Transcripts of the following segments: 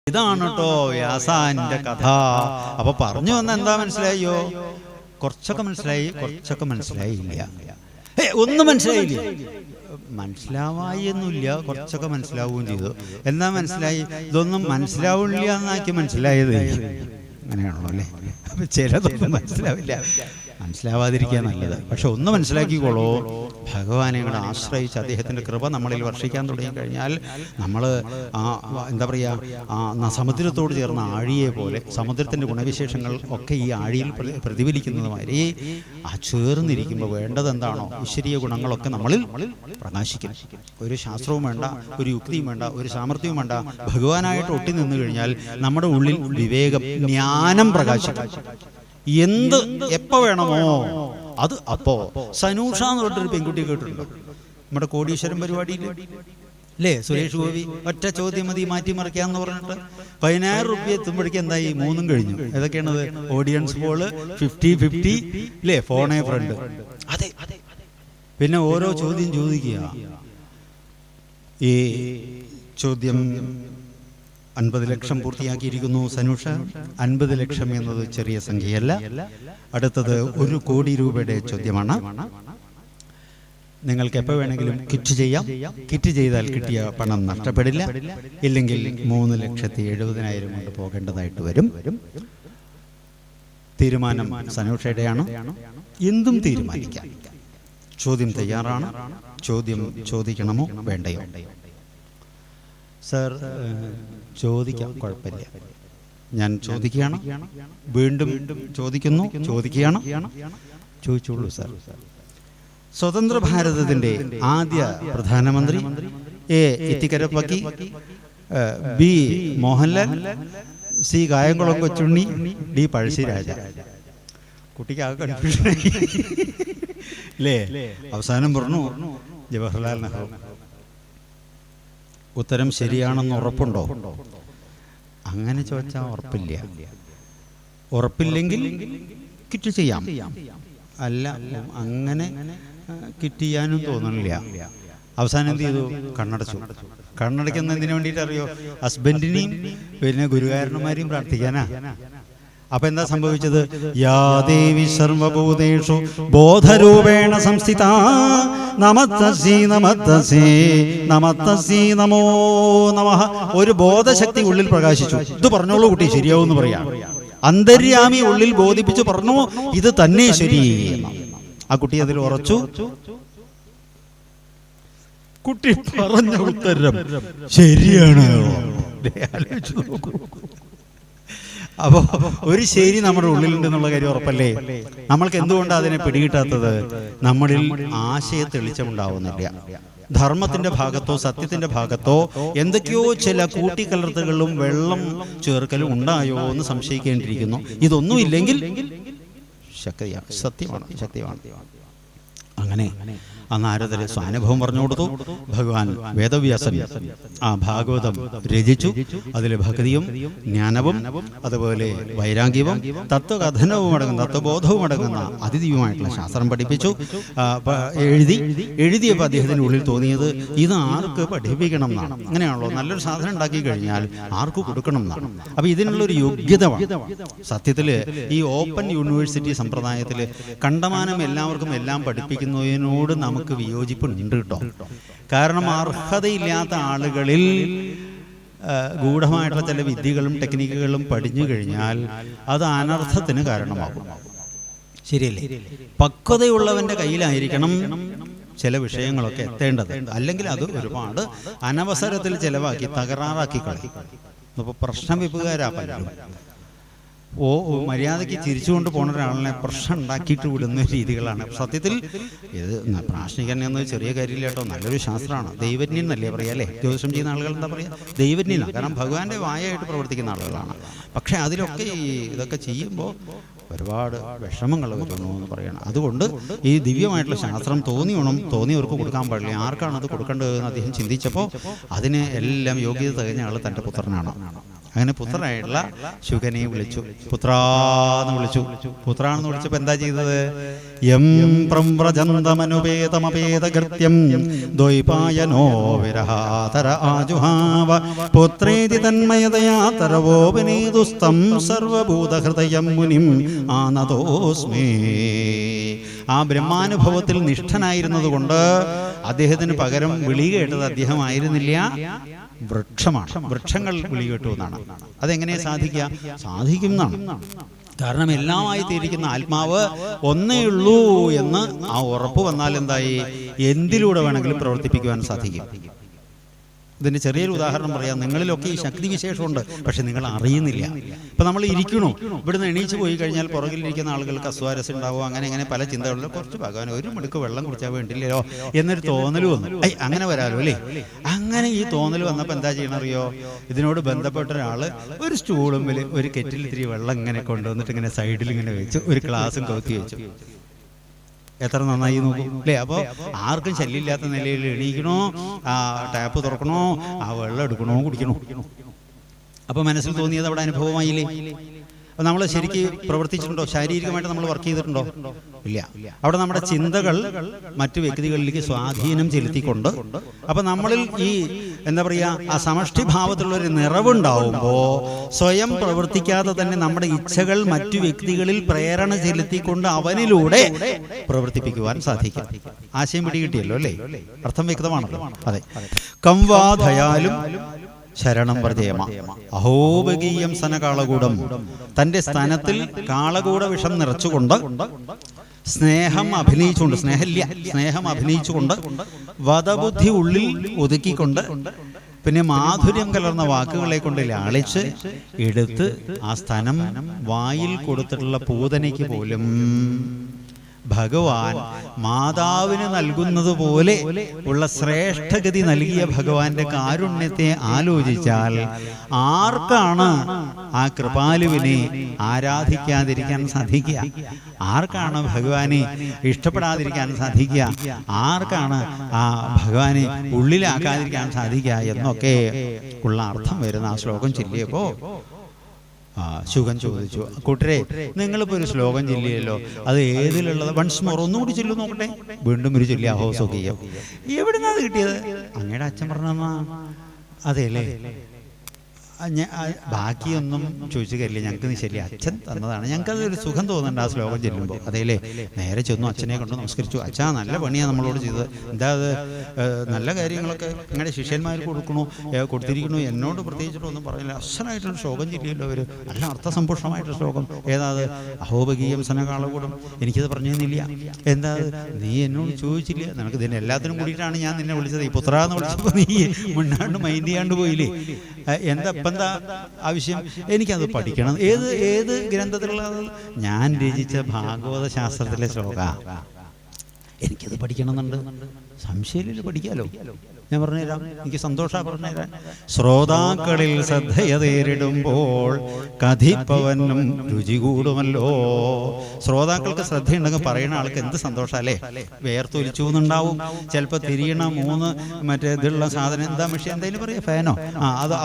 ഇതാണ് കേട്ടോ വ്യാസാന്റെ കഥ. അപ്പൊ പറഞ്ഞു വന്ന എന്താ മനസ്സിലായോ? കുറച്ചൊക്കെ മനസ്സിലായി, കുറച്ചൊക്കെ മനസ്സിലായില്ല. ഒന്നും മനസ്സിലായില്ല, മനസ്സിലാവായി ഒന്നുമില്ല, കുറച്ചൊക്കെ മനസ്സിലാവുകയും ചെയ്തു. എന്താ മനസ്സിലായി? ഇതൊന്നും മനസ്സിലാവില്ല എന്നാക്കി മനസ്സിലായത്. അങ്ങനെയാണല്ലോ അല്ലേ? ചിലതൊന്നും മനസ്സിലാവില്ല, മനസ്സിലാവാതിരിക്കുക നല്ലത്. പക്ഷെ ഒന്ന് മനസ്സിലാക്കിക്കോളൂ, ഭഗവാനെ കൂടെ ആശ്രയിച്ച് അദ്ദേഹത്തിൻ്റെ കൃപ നമ്മളിൽ വർഷിക്കാൻ തുടങ്ങിക്കഴിഞ്ഞാൽ നമ്മൾ എന്താ പറയുക, സമുദ്രത്തോട് ചേർന്ന ആഴിയെ പോലെ സമുദ്രത്തിൻ്റെ ഗുണവിശേഷങ്ങൾ ഒക്കെ ഈ ആഴിയിൽ പ്രതിഫലിക്കുന്നതുമാതിരി ആ ചേർന്നിരിക്കുമ്പോൾ വേണ്ടത് എന്താണോ ഈശ്വരീയ ഗുണങ്ങളൊക്കെ നമ്മളിൽ പ്രകാശിക്കും. ഒരു ശാസ്ത്രവും വേണ്ട, ഒരു യുക്തിയും വേണ്ട, ഒരു സാമർഥ്യവും വേണ്ട. ഭഗവാനായിട്ട് ഒട്ടി നിന്നു കഴിഞ്ഞാൽ നമ്മുടെ ഉള്ളിൽ വിവേകം, ജ്ഞാനം പ്രകാശിക്കും. എന്ത് എപ്പോ വേണമോ അത് അപ്പോ. സനൂഷ എന്ന് പറഞ്ഞൊരു പെൺകുട്ടി കേട്ടിട്ടുണ്ടോ? നമ്മുടെ കോടീശ്വരം പരിപാടിയിൽ അല്ലേ? സുരേഷ് ഗോപി ഒറ്റ ചോദ്യം മതി മാറ്റിമറിക്കാന്ന് പറഞ്ഞിട്ട് 10,000 രൂപ എത്തുമ്പോഴേക്കും എന്തായി? 3 കഴിഞ്ഞു. ഏതൊക്കെയാണത്? ഓഡിയൻസ് പോള്, 50-50 അല്ലേ? ഫോണേ ഫ്രണ്ട്. അതെ, പിന്നെ ഓരോ ചോദ്യം ചോദിക്കുക. ഈ ചോദ്യം 50 ലക്ഷം പൂർത്തിയാക്കിയിരിക്കുന്നു സനൂഷ. 50 ലക്ഷം എന്നത് ചെറിയ സംഖ്യയല്ല. അടുത്തത് 1 കോടി രൂപയുടെ ചോദ്യമാണ്. നിങ്ങൾക്ക് എപ്പോൾ വേണമെങ്കിലും കിറ്റ് ചെയ്യാം. കിറ്റ് ചെയ്താൽ കിട്ടിയ പണം നഷ്ടപ്പെടില്ല. ഇല്ലെങ്കിൽ 3,70,000 കൊണ്ട് പോകേണ്ടതായിട്ട് വരും. തീരുമാനം സനൂഷയുടെയാണ്. എന്തും തീരുമാനിക്കാം. ചോദ്യം തയ്യാറാണ്. ചോദ്യം ചോദിക്കണമോ വേണ്ടയോ? സർ, ചോദിക്കാം, കുഴപ്പമില്ല. ഞാൻ ചോദിക്കുകയാണ്, വീണ്ടും ചോദിക്കുന്നു, ചോദിക്കുകയാണ്. ചോദിച്ചോളൂ സർ. സ്വതന്ത്ര ഭാരതത്തിന്റെ ആദ്യ പ്രധാനമന്ത്രി A Ithikkarapakki, B Mohanlal, C Kayamkulam Kochunni, D Pazhassiraja. കുട്ടിക്ക് ആകെ കൺഫ്യൂഷനായി അല്ലേ? അവസാനം പറഞ്ഞു ജവഹർലാൽ നെഹ്റു. ഉത്തരം ശരിയാണെന്ന് ഉറപ്പുണ്ടോ? അങ്ങനെ ചോദിച്ചാൽ ഉറപ്പില്ല. ഉറപ്പില്ലെങ്കിൽ കിറ്റ് ചെയ്യാം. അല്ല, അങ്ങനെ കിറ്റ് ചെയ്യാനും തോന്നണില്ല. അവസാനം എന്ത് ചെയ്തു? കണ്ണടച്ചു. കണ്ണടയ്ക്കുന്ന എന്തിനു വേണ്ടിയിട്ട് അറിയോ? ഹസ്ബൻഡിനെയും പിന്നെ ഗുരുകാരന്മാരെയും പ്രാർത്ഥിക്കാനാ. അപ്പൊ എന്താ സംഭവിച്ചത്? യാ ദേവി സർവഭൂതേഷു ബോധരൂപേണ സംസ്ഥിതാ നമസ്തസ്യൈ നമസ്തസ്യൈ നമസ്തസ്യൈ നമോ നമഃ. ഒരു ബോധശക്തി ഉള്ളിൽ പ്രകാശിച്ചു. ഇത് പറഞ്ഞോളൂ കുട്ടി, ശരിയാവൂന്ന് പറയാം. അന്തര്യാമി ഉള്ളിൽ ബോധിപ്പിച്ചു പറഞ്ഞു, ഇത് തന്നെ ശരി. ആ കുട്ടി അതിൽ ഉറച്ചു. കുട്ടി പറഞ്ഞ ഉത്തരം ശരിയാണ്. ആലോചിച്ചു നോക്കൂ. അപ്പോ ഒരു ശരി നമ്മുടെ ഉള്ളിലുണ്ടെന്നുള്ള കാര്യം ഉറപ്പല്ലേ? നമ്മൾക്ക് എന്തുകൊണ്ടാണ് അതിനെ പിടികിട്ടാത്തത്? നമ്മളിൽ ആശയ തെളിച്ചമുണ്ടാവുന്നില്ല. ധർമ്മത്തിന്റെ ഭാഗത്തോ സത്യത്തിന്റെ ഭാഗത്തോ എന്തൊക്കെയോ ചില കൂട്ടിക്കലർത്തലുകളും വെള്ളം ചേർക്കലും ഉണ്ടായോ എന്ന് സംശയിക്കേണ്ടിയിരിക്കുന്നു. ഇതൊന്നും ഇല്ലെങ്കിൽ സത്യമാണ്. അങ്ങനെ ആ നാരദര് സ്വാനുഭവം പറഞ്ഞു കൊടുത്തു. ഭഗവാൻ വേദവ്യാസൻ ആ ഭാഗവതം രചിച്ചു. അതിൽ ഭക്തിയും ജ്ഞാനവും അതുപോലെ വൈരാഗ്യവും തത്വകഥനവും അടങ്ങുന്ന, തത്വബോധവും അടങ്ങുന്ന അതിദിവ്യമായിട്ടുള്ള ശാസ്ത്രം പഠിപ്പിച്ചു. എഴുതിയപ്പോൾ അദ്ദേഹത്തിൻ്റെ ഉള്ളിൽ തോന്നിയത് ഇത് ആർക്ക് പഠിപ്പിക്കണം എന്നാണ്. അങ്ങനെയാണല്ലോ, നല്ലൊരു സാധനം ഉണ്ടാക്കി കഴിഞ്ഞാൽ ആർക്ക് കൊടുക്കണം എന്നാണ്. അപ്പൊ ഇതിനുള്ളൊരു യോഗ്യത വേണം. സത്യത്തിൽ ഈ ഓപ്പൺ യൂണിവേഴ്സിറ്റി സമ്പ്രദായത്തിൽ കണ്ടമാനം എല്ലാവർക്കും എല്ലാം പഠിപ്പിക്കുന്നതിനോട് നമുക്ക് വിയോജിപ്പുണ്ട് കേട്ടോ. കാരണം അർഹതയില്ലാത്ത ആളുകളിൽ ഗൂഢമായിട്ടുള്ള ചില വിദ്യകളും ടെക്നിക്കുകളും പഠിഞ്ഞു കഴിഞ്ഞാൽ അത് അനർത്ഥത്തിന് കാരണമാകും. ശരിയല്ലേ? പക്വതയുള്ളവന്റെ കയ്യിലായിരിക്കണം ചില വിഷയങ്ങളൊക്കെ എത്തേണ്ടത്. അല്ലെങ്കിൽ അത് ഒരുപാട് അനവസരത്തിൽ ചെലവാക്കി തകരാറാക്കി കളയും. ഇപ്പൊ പ്രശ്നം വിപ്പുകാരാ പലരും. മര്യാദയ്ക്ക് ചിരിച്ചുകൊണ്ട് പോകുന്ന ഒരാളിനെ പ്രശ്നം ഉണ്ടാക്കിയിട്ട് വിടുന്ന രീതികളാണ്. സത്യത്തിൽ ഇത് പ്രാശ്നികൻ എന്നത് ചെറിയ കാര്യമില്ല കേട്ടോ, നല്ലൊരു ശാസ്ത്രമാണ്. ദൈവജ്ഞൻ എന്നല്ലേ പറയാ അല്ലേ? ജ്യോതിഷം ചെയ്യുന്ന ആളുകൾ എന്താ പറയുക? ദൈവജ്ഞനാണ്. കാരണം ഭഗവാന്റെ വായായിട്ട് പ്രവർത്തിക്കുന്ന ആളുകളാണ്. പക്ഷെ അതിലൊക്കെ ഇതൊക്കെ ചെയ്യുമ്പോൾ ഒരുപാട് വിഷമങ്ങൾ വരുന്നു എന്ന് പറയണം. അതുകൊണ്ട് ഈ ദിവ്യമായിട്ടുള്ള ശാസ്ത്രം തോന്നിയവർക്ക് കൊടുക്കാൻ പാടില്ല. ആർക്കാണ് അത് കൊടുക്കേണ്ടതെന്ന് അദ്ദേഹം ചിന്തിച്ചപ്പോൾ അതിന് എല്ലാം യോഗ്യത തികഞ്ഞ ആൾ തൻ്റെ പുത്രനാണ്. അങ്ങനെ പുത്രനായിട്ടുള്ള ശുകനെ വിളിച്ചു, പുത്രാന്ന് വിളിച്ചു. പുത്രാന്ന് വിളിച്ചപ്പോൾ എന്താ ചെയ്തത്? യം പ്രംവ്രജന്തമനുപേതമപേതകൃത്യം ദ്വൈപായനോ വിരഹാതര ആജുഹാവ പുത്രേതി തന്മയതയാ തരവോപനീതുസ്തം സർവഭൂതഹൃദയം മുനിം ആനതോസ്മേ. ആ ബ്രഹ്മാനുഭവത്തിൽ നിഷ്ഠനായിരുന്നത് കൊണ്ട് അദ്ദേഹത്തിന് പകരം വിളി കേട്ടത് അദ്ദേഹം ആയിരുന്നില്ല, വൃക്ഷമാണ്. വൃക്ഷങ്ങൾ വിളി കേട്ടു എന്നാണ്. അതെങ്ങനെ സാധിക്കുക? സാധിക്കും എന്നാണ്. കാരണം എല്ലാമായി തീരിക്കുന്ന ആത്മാവ് ഒന്നേയുള്ളൂ എന്ന് ആ ഉറപ്പ് വന്നാൽ എന്തായി? എന്തിലൂടെ വേണമെങ്കിലും പ്രവർത്തിപ്പിക്കുവാൻ സാധിക്കും. ഇതിന് ചെറിയൊരു ഉദാഹരണം പറയാം. നിങ്ങളിലൊക്കെ ഈ ശക്തി വിശേഷമുണ്ട്, പക്ഷെ നിങ്ങൾ അറിയുന്നില്ല. ഇപ്പം നമ്മൾ ഇരിക്കണു, ഇവിടുന്ന് എണീച്ച് പോയി കഴിഞ്ഞാൽ പുറകിലിരിക്കുന്ന ആളുകൾക്ക് അസ്വാരസ്യം ഉണ്ടാവും. അങ്ങനെ പല ചിന്തകളിലും കുറച്ച് ഭഗവാൻ ഒരു മിടുക്ക് വെള്ളം കുടിച്ചാൽ വേണ്ടില്ലല്ലോ എന്നൊരു തോന്നൽ വന്നു. അങ്ങനെ വരാലോ അല്ലേ? അങ്ങനെ ഈ തോന്നൽ വന്നപ്പോൾ എന്താ ചെയ്യണറിയോ? ഇതിനോട് ബന്ധപ്പെട്ട ഒരാൾ ഒരു സ്റ്റൂളുമ്പിൽ ഒരു കെറ്റിൽ ഇത്തിരി വെള്ളം ഇങ്ങനെ കൊണ്ടുവന്നിട്ട് ഇങ്ങനെ സൈഡിൽ ഇങ്ങനെ വെച്ചു, ഒരു ഗ്ലാസും കൗത്തി വെച്ചു. എത്ര നന്നായി നോക്കും അല്ലേ? അപ്പോൾ ആർക്കും ശല്യമില്ലാത്ത നിലയിൽ എണീക്കണോ, ആ ടാപ്പ് തുറക്കണോ, ആ വെള്ളം എടുക്കണോ, കുടിക്കണോ. അപ്പോൾ മനസ്സിൽ തോന്നിയത് അവിടെ അനുഭവമായില്ലേ? അപ്പോൾ നമ്മൾ ശരിക്ക് പ്രവർത്തിച്ചിട്ടുണ്ടോ? ശാരീരികമായിട്ട് നമ്മൾ വർക്ക് ചെയ്തിട്ടുണ്ടോ? ഇല്ല. അവിടെ നമ്മുടെ ചിന്തകൾ മറ്റു വ്യക്തികളിലേക്ക് സ്വാധീനം ചെലുത്തിക്കൊണ്ട്, അപ്പം നമ്മളിൽ ഈ എന്താ പറയുക, ആ സമഷ്ടി ഭാവത്തിലുള്ളൊരു നിറവുണ്ടാവുമ്പോൾ സ്വയം പ്രവർത്തിക്കാതെ തന്നെ നമ്മുടെ ഇച്ഛകൾ മറ്റു വ്യക്തികളിൽ പ്രേരണ ചെലുത്തിക്കൊണ്ട് അവനിലൂടെ പ്രവർത്തിപ്പിക്കുവാൻ സാധിക്കും. ആശയം പിടികിട്ടിയല്ലോ അല്ലേ? അർത്ഥം വ്യക്തമാണല്ലോ. അതെ. കംവാധയാലും ശരണം വർജേമ അഹോബകീയം സനകാളകൂടം. തന്റെ സ്തനത്തിൽ കാളകൂട വിഷം നിറച്ചുകൊണ്ട് സ്നേഹം അഭിനയിച്ചുകൊണ്ട്, സ്നേഹം അഭിനയിച്ചുകൊണ്ട് വധബുദ്ധി ഉള്ളിൽ ഒതുക്കിക്കൊണ്ട് പിന്നെ മാധുര്യം കലർന്ന വാക്കുകളെ കൊണ്ട് ലാളിച്ച് എടുത്ത് ആ സ്തനം വായിൽ കൊടുത്തിട്ടുള്ള പൂതനയ്ക്ക് പോലും ഭഗവാൻ മാതാവിന് നൽകുന്നത് പോലെ ഉള്ള ശ്രേഷ്ഠഗതി നൽകിയ ഭഗവാന്റെ കാരുണ്യത്തെ ആലോചിച്ചാൽ ആർക്കാണ് ആ കൃപാലുവിനെ ആരാധിക്കാതിരിക്കാൻ സാധിക്കുക? ആർക്കാണ് ഭഗവാനെ ഇഷ്ടപ്പെടാതിരിക്കാൻ സാധിക്കുക? ആർക്കാണ് ആ ഭഗവാനെ ഉള്ളിലാക്കാതിരിക്കാൻ സാധിക്കുക എന്നൊക്കെ ഉള്ള അർത്ഥം വരുന്ന ആ ശ്ലോകം ചൊല്ലിയപ്പോൾ ശുഗൻ ചോദിച്ചു, കൂട്ടരെ നിങ്ങളിപ്പോൾ ഒരു ശ്ലോകം ചൊല്ലിയല്ലോ, അത് ഏതിലുള്ളത്? വൺസ് മോർ ഒന്നുകൂടി ചൊല്ലു നോക്കട്ടെ. വീണ്ടും ഒരു ചൊല്ലി അഹോ സുഖീയം. എവിടുന്നാ അത് കിട്ടിയത്? അങ്ങയുടെ അച്ഛൻ പറഞ്ഞ അതെയല്ലേ? ബാക്കിയൊന്നും ചോദിച്ചു കയറില്ല, ഞങ്ങൾക്ക് ശരി അച്ഛൻ തന്നതാണ്. ഞങ്ങൾക്കതൊരു സുഖം തോന്നുന്നുണ്ട് ആ ശ്ലോകം ചെല്ലുമ്പോൾ. അതേല്ലേ? നേരെ ചെന്നു അച്ഛനെ കൊണ്ട് നമസ്കരിച്ചു. അച്ഛാ നല്ല പണിയാണ് നമ്മളോട് ചെയ്തത്. എന്താ അത് നല്ല കാര്യങ്ങളൊക്കെ നിങ്ങളുടെ ശിഷ്യന്മാർക്ക് കൊടുത്തിരിക്കണു. എന്നോട് പ്രത്യേകിച്ചിട്ടൊന്നും പറഞ്ഞില്ല. അച്ഛനായിട്ടൊരു ശ്ലോകം ചെല്ലിയല്ലോ അവർ. നല്ല അർത്ഥസമ്പുഷ്ടമായിട്ടൊരു ശ്ലോകം. ഏതാത്? അഹോബകീയം സനകാളകൂടം. എനിക്കത് പറഞ്ഞു തന്നില്ല. എന്താ നീ എന്നോട് ചോദിച്ചില്ല? നിനക്ക് ഇതിന് എല്ലാത്തിനും കൂടിയിട്ടാണ് ഞാൻ നിന്നെ വിളിച്ചത്. ഈ പുത്രാന്ന് വിളിച്ചപ്പോൾ നീ മുന്നാണ്ട് മൈൻഡ് ചെയ്യാണ്ട് പോയില്ലേ? എന്താ ആവശ്യം? എനിക്കത് പഠിക്കണം. ഏത് ഗ്രന്ഥത്തിലുള്ളത്? ഞാൻ രചിച്ച ഭാഗവത ശാസ്ത്രത്തിലെ ശ്ലോക. എനിക്കത് പഠിക്കണമെന്നുണ്ട്. സംശയമില്ല, പഠിക്കാലോ. ഞാൻ പറഞ്ഞുതരാം, എനിക്ക് സന്തോഷമാണ് പറഞ്ഞുതരാൻ. ശ്രോതാക്കളിൽ ശ്രദ്ധയതേറിടുമ്പോൾ കഥിപ്പവനും രുചി കൂടുമല്ലോ. ശ്രോതാക്കൾക്ക് ശ്രദ്ധയുണ്ടെങ്കിൽ പറയുന്ന ആൾക്ക് എന്ത് സന്തോഷമല്ലേ? വേർത്തൊലിച്ചു എന്നുണ്ടാവും. ചിലപ്പോൾ തിരിയണ 3 മറ്റേ ഇതുള്ള സാധനം, എന്താ മെഷീൻ എന്തെങ്കിലും പറയാ, ഫാനോ,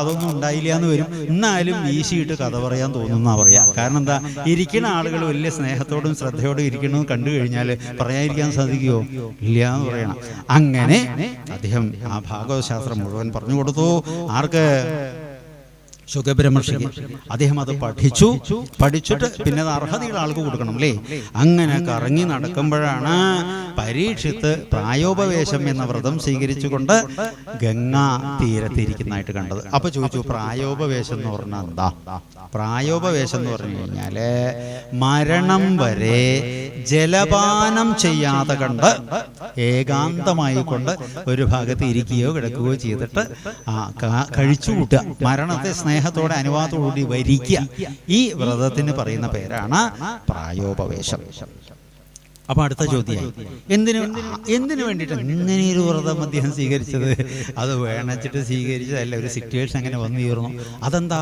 അതൊന്നും ഉണ്ടായില്ല എന്ന് വരും. എന്നാലും വീശിയിട്ട് കഥ പറയാൻ തോന്നുന്നാ പറയാ. കാരണം എന്താ? ഇരിക്കുന്ന ആളുകൾ വലിയ സ്നേഹത്തോടും ശ്രദ്ധയോടും ഇരിക്കണമെന്ന് കണ്ടു കഴിഞ്ഞാൽ പറയാതിരിക്കാൻ സാധിക്കുമോ? ഇല്ല എന്ന് പറയണം. അങ്ങനെ അദ്ദേഹം ആ ഭാഗവത ശാസ്ത്രം മുഴുവൻ പറഞ്ഞു കൊടുത്തു. ആർക്ക്? ശുഗബ്രഹ്മർഷിക്ക്. അദ്ദേഹം അത് പഠിച്ചിട്ട് പിന്നെ അത് അർഹതയുള്ള ആൾക്ക് കൊടുക്കണം അല്ലേ? അങ്ങനെ കറങ്ങി നടക്കുമ്പോഴാണ് പരീക്ഷിത്ത് പ്രായോപവേശം എന്ന വ്രതം സ്വീകരിച്ചുകൊണ്ട് ഗംഗാ തീരത്തിരിക്കുന്നതായിട്ട് കണ്ടത്. അപ്പൊ ചോദിച്ചു, പ്രായോപവേശം എന്ന് പറഞ്ഞാൽ എന്താ? പ്രായോപവേശം എന്ന് പറഞ്ഞു കഴിഞ്ഞാല് മരണം വരെ ജലപാനം ചെയ്യാതെ കണ്ട് ഏകാന്തമായി കൊണ്ട് ഒരു ഭാഗത്ത് ഇരിക്കുകയോ കിടക്കുകയോ ചെയ്തിട്ട് കഴിച്ചു കൂട്ടുക. മരണത്തെ സ്നേഹത്തോടെ അനുവാദത്തോടുകൂടി വരിക്കുക. ഈ വ്രതത്തിന് പറയുന്ന പേരാണ് പ്രായോപവേശം. അപ്പം അടുത്ത ചോദ്യമായി, എന്തിനു വേണ്ടിയിട്ട് ഇങ്ങനെ ഒരു വ്രതം അദ്ദേഹം സ്വീകരിച്ചത്? അത് വേണച്ചിട്ട് സ്വീകരിച്ചതല്ല, ഒരു സിറ്റുവേഷൻ അങ്ങനെ വന്നു ചേർന്നു. അതെന്താ?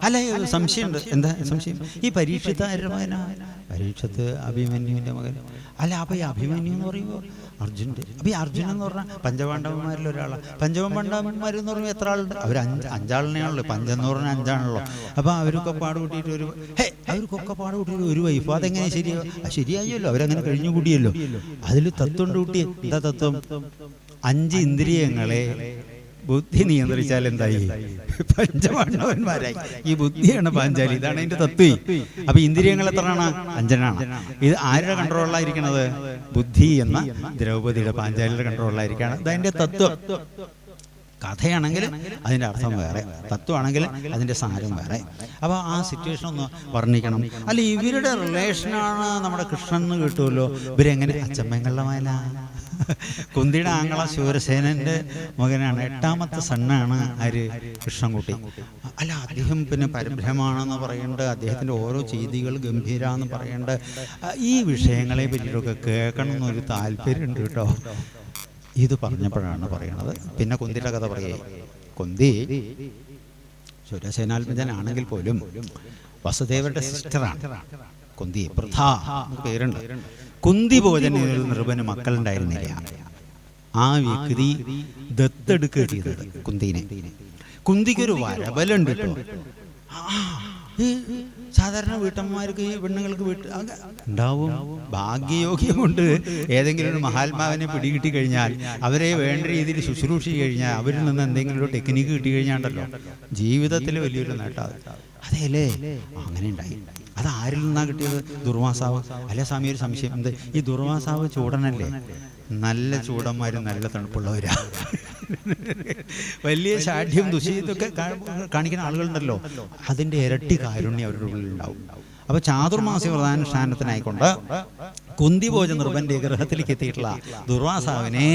അല്ല, സംശയമുണ്ട്. എന്താ സംശയം? ഈ പരീക്ഷത്ത് ആരുടെ മകനാണ്? പരീക്ഷത്ത് അഭിമന്യുവിൻ്റെ മകൻ. അല്ല, അപ്പോൾ ഈ അഭിമന്യു എന്ന് പറയുമ്പോൾ അർജുൻ്റെ. അപ്പോൾ ഈ അർജുനൻ എന്ന് പറഞ്ഞാൽ പഞ്ചപാണ്ഡവന്മാരിൽ ഒരാളാണ്. പഞ്ചപാണ്ഡവന്മാരെന്ന് പറയുമ്പോൾ എത്ര ആളുണ്ട്? അവർ അഞ്ചാളിനെയാണല്ലോ. പഞ്ചെന്ന് പറഞ്ഞാൽ അഞ്ചാണല്ലോ. അപ്പോൾ അവർക്കൊക്കെ പാട് കൂട്ടിയിട്ട് അവർക്കൊക്കെ പാട് കൂട്ടിയിട്ട് ഒരു വൈഫ്. അതെങ്ങനെ ശരിയാവും? ശരിയായല്ലോ, അവരങ്ങനെ കഴിഞ്ഞു കൂടിയല്ലോ. അതിൽ തത്വം കൂട്ടി. എന്താ തത്വം? 5 ഇന്ദ്രിയങ്ങളെ ബുദ്ധി നിയന്ത്രിച്ചാൽ എന്തായി? പഞ്ചപാണ്ഡവന്മാരായി. ഈ ബുദ്ധിയാണ് പാഞ്ചാലി. ഇതാണ് അതിന്റെ തത്വം. അപ്പൊ ഇന്ദ്രിയങ്ങൾ എത്രയാണ്? 5 ഇത് ആരുടെ കൺട്രോളിലായിരിക്കണത്? ബുദ്ധി എന്ന ദ്രൗപദിയുടെ, പാഞ്ചാലിയുടെ കൺട്രോളിലായിരിക്കണം. ഇതതിന്റെ തത്വം. കഥയാണെങ്കിൽ അതിൻ്റെ അർത്ഥം വേറെ, തത്വമാണെങ്കിൽ അതിൻ്റെ സാരം വേറെ. അപ്പോൾ ആ സിറ്റുവേഷൻ ഒന്ന് വർണ്ണിക്കണം. അല്ല, ഇവരുടെ റിലേഷനാണ് നമ്മുടെ കൃഷ്ണൻ എന്ന് കിട്ടുമല്ലോ. ഇവരെങ്ങനെ? അച്ചമ്മങ്ങളുടെ മകന, കുന്തിയുടെ ആങ്ങള ശൂരസേനന്റെ മകനാണ്. 8ാമത്തെ സണ്ണാണ് ആര്? കൃഷ്ണൻകുട്ടി. അല്ല, അദ്ദേഹം പിന്നെ പരബ്രഹ്മാണെന്ന് പറയേണ്ടത്, അദ്ദേഹത്തിൻ്റെ ഓരോ ചെയ്തികൾ ഗംഭീരാന്ന് പറയേണ്ടത്. ഈ വിഷയങ്ങളെ പറ്റിയിട്ടൊക്കെ കേൾക്കണം എന്നൊരു താല്പര്യമുണ്ട് കേട്ടോ. ഇത് പറഞ്ഞപ്പോഴാണ് പറയണത്. പിന്നെ കുന്തിയുടെ കഥ പറയേ. കുന്തി ശൂരസേനാത്മജനാണെങ്കിൽ പോലും വസുദേവരുടെ സിസ്റ്ററാണ് കുന്തി. പ്രഥ പേരുണ്ട്. കുന്തി ഭോജന ഒരു നൃപന് മക്കളുണ്ടായിരുന്നില്ല. ആ വ്യക്തി ദത്തെടുക്കുക ചെയ്തത് കുന്തിനെ. കുന്തിക്കൊരു വരബലുണ്ട് കേട്ടോ. സാധാരണ വീട്ടമ്മമാർക്ക്, ഈ പെണ്ണുങ്ങൾക്ക് ഉണ്ടാവും. ഭാഗ്യയോഗ്യം കൊണ്ട് ഏതെങ്കിലും ഒരു മഹാത്മാവിനെ പിടികിട്ടി കഴിഞ്ഞാൽ, അവരെ വേണ്ട രീതിയിൽ ശുശ്രൂഷിച്ച് കഴിഞ്ഞാൽ, അവരിൽ നിന്ന് എന്തെങ്കിലും ഒരു ടെക്നിക്ക് കിട്ടി കഴിഞ്ഞാണ്ടല്ലോ ജീവിതത്തിൽ വലിയൊരു നേട്ടം. അതെയല്ലേ? അങ്ങനെ ഉണ്ടായി. അത് ആരിൽ നിന്നാണ് കിട്ടിയത്? ദുർവാസാവ്. അല്ലെ സ്വാമി, ഒരു സംശയം. എന്ത്? ഈ ദുർവാസാവ് ചൂടനല്ലേ? നല്ല ചൂടന്മാരും നല്ല തണുപ്പുള്ളവരാ. വലിയ ശാഠ്യം ദുശീലൊക്കെ കാണിക്കുന്ന ആളുകളുണ്ടല്ലോ, അതിൻ്റെ ഇരട്ടി കാരുണ്യം അവരുടെ ഉള്ളിലുണ്ടാവും. അപ്പൊ ചാതുർമാസ്യ വ്രതാനുഷ്ഠാനത്തിനായിക്കൊണ്ട് കുന്തിഭോജ നൃപന്റെ ഗൃഹത്തിലേക്ക് എത്തിയിട്ടുള്ള ദുർവാസാവിനെ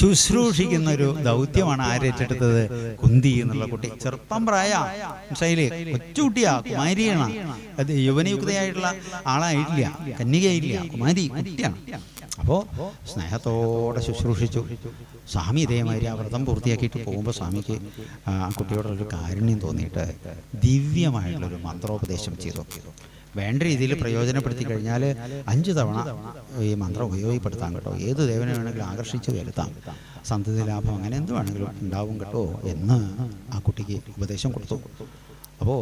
ശുശ്രൂഷിക്കുന്ന ഒരു ദൗത്യമാണ് ആരേറ്റെടുത്തത്? കുന്തി എന്നുള്ള കുട്ടി. ചെറുപ്പം പ്രായ ശൈലി, കൊച്ചുകുട്ടിയാ, കുമാരിയാണ്. അത് യൗവനയുക്തയായിട്ടുള്ള ആളായിട്ടില്ല, കന്യകയായിട്ടില്ല, കുമാരി കുട്ടിയാണ്. അപ്പോൾ സ്നേഹത്തോടെ ശുശ്രൂഷിച്ചു. സ്വാമി ഇതേമാതിരി ആ വ്രതം പൂർത്തിയാക്കിയിട്ട് പോകുമ്പോൾ സ്വാമിക്ക് ആ കുട്ടിയോടൊരു കാരുണ്യം തോന്നിയിട്ട് ദിവ്യമായിട്ടുള്ളൊരു മന്ത്രോപദേശം ചെയ്തു. വേണ്ട രീതിയിൽ പ്രയോജനപ്പെടുത്തി കഴിഞ്ഞാൽ 5 തവണ ഈ മന്ത്രം ഉപയോഗപ്പെടുത്താം കേട്ടോ. ഏത് ദേവനെ വേണമെങ്കിലും ആകർഷിച്ച് വരുത്താം. സന്തതി ലാഭം അങ്ങനെ എന്ത് വേണമെങ്കിലും ഉണ്ടാവും കേട്ടോ എന്ന് ആ കുട്ടിക്ക് ഉപദേശം കൊടുത്തു. അപ്പോൾ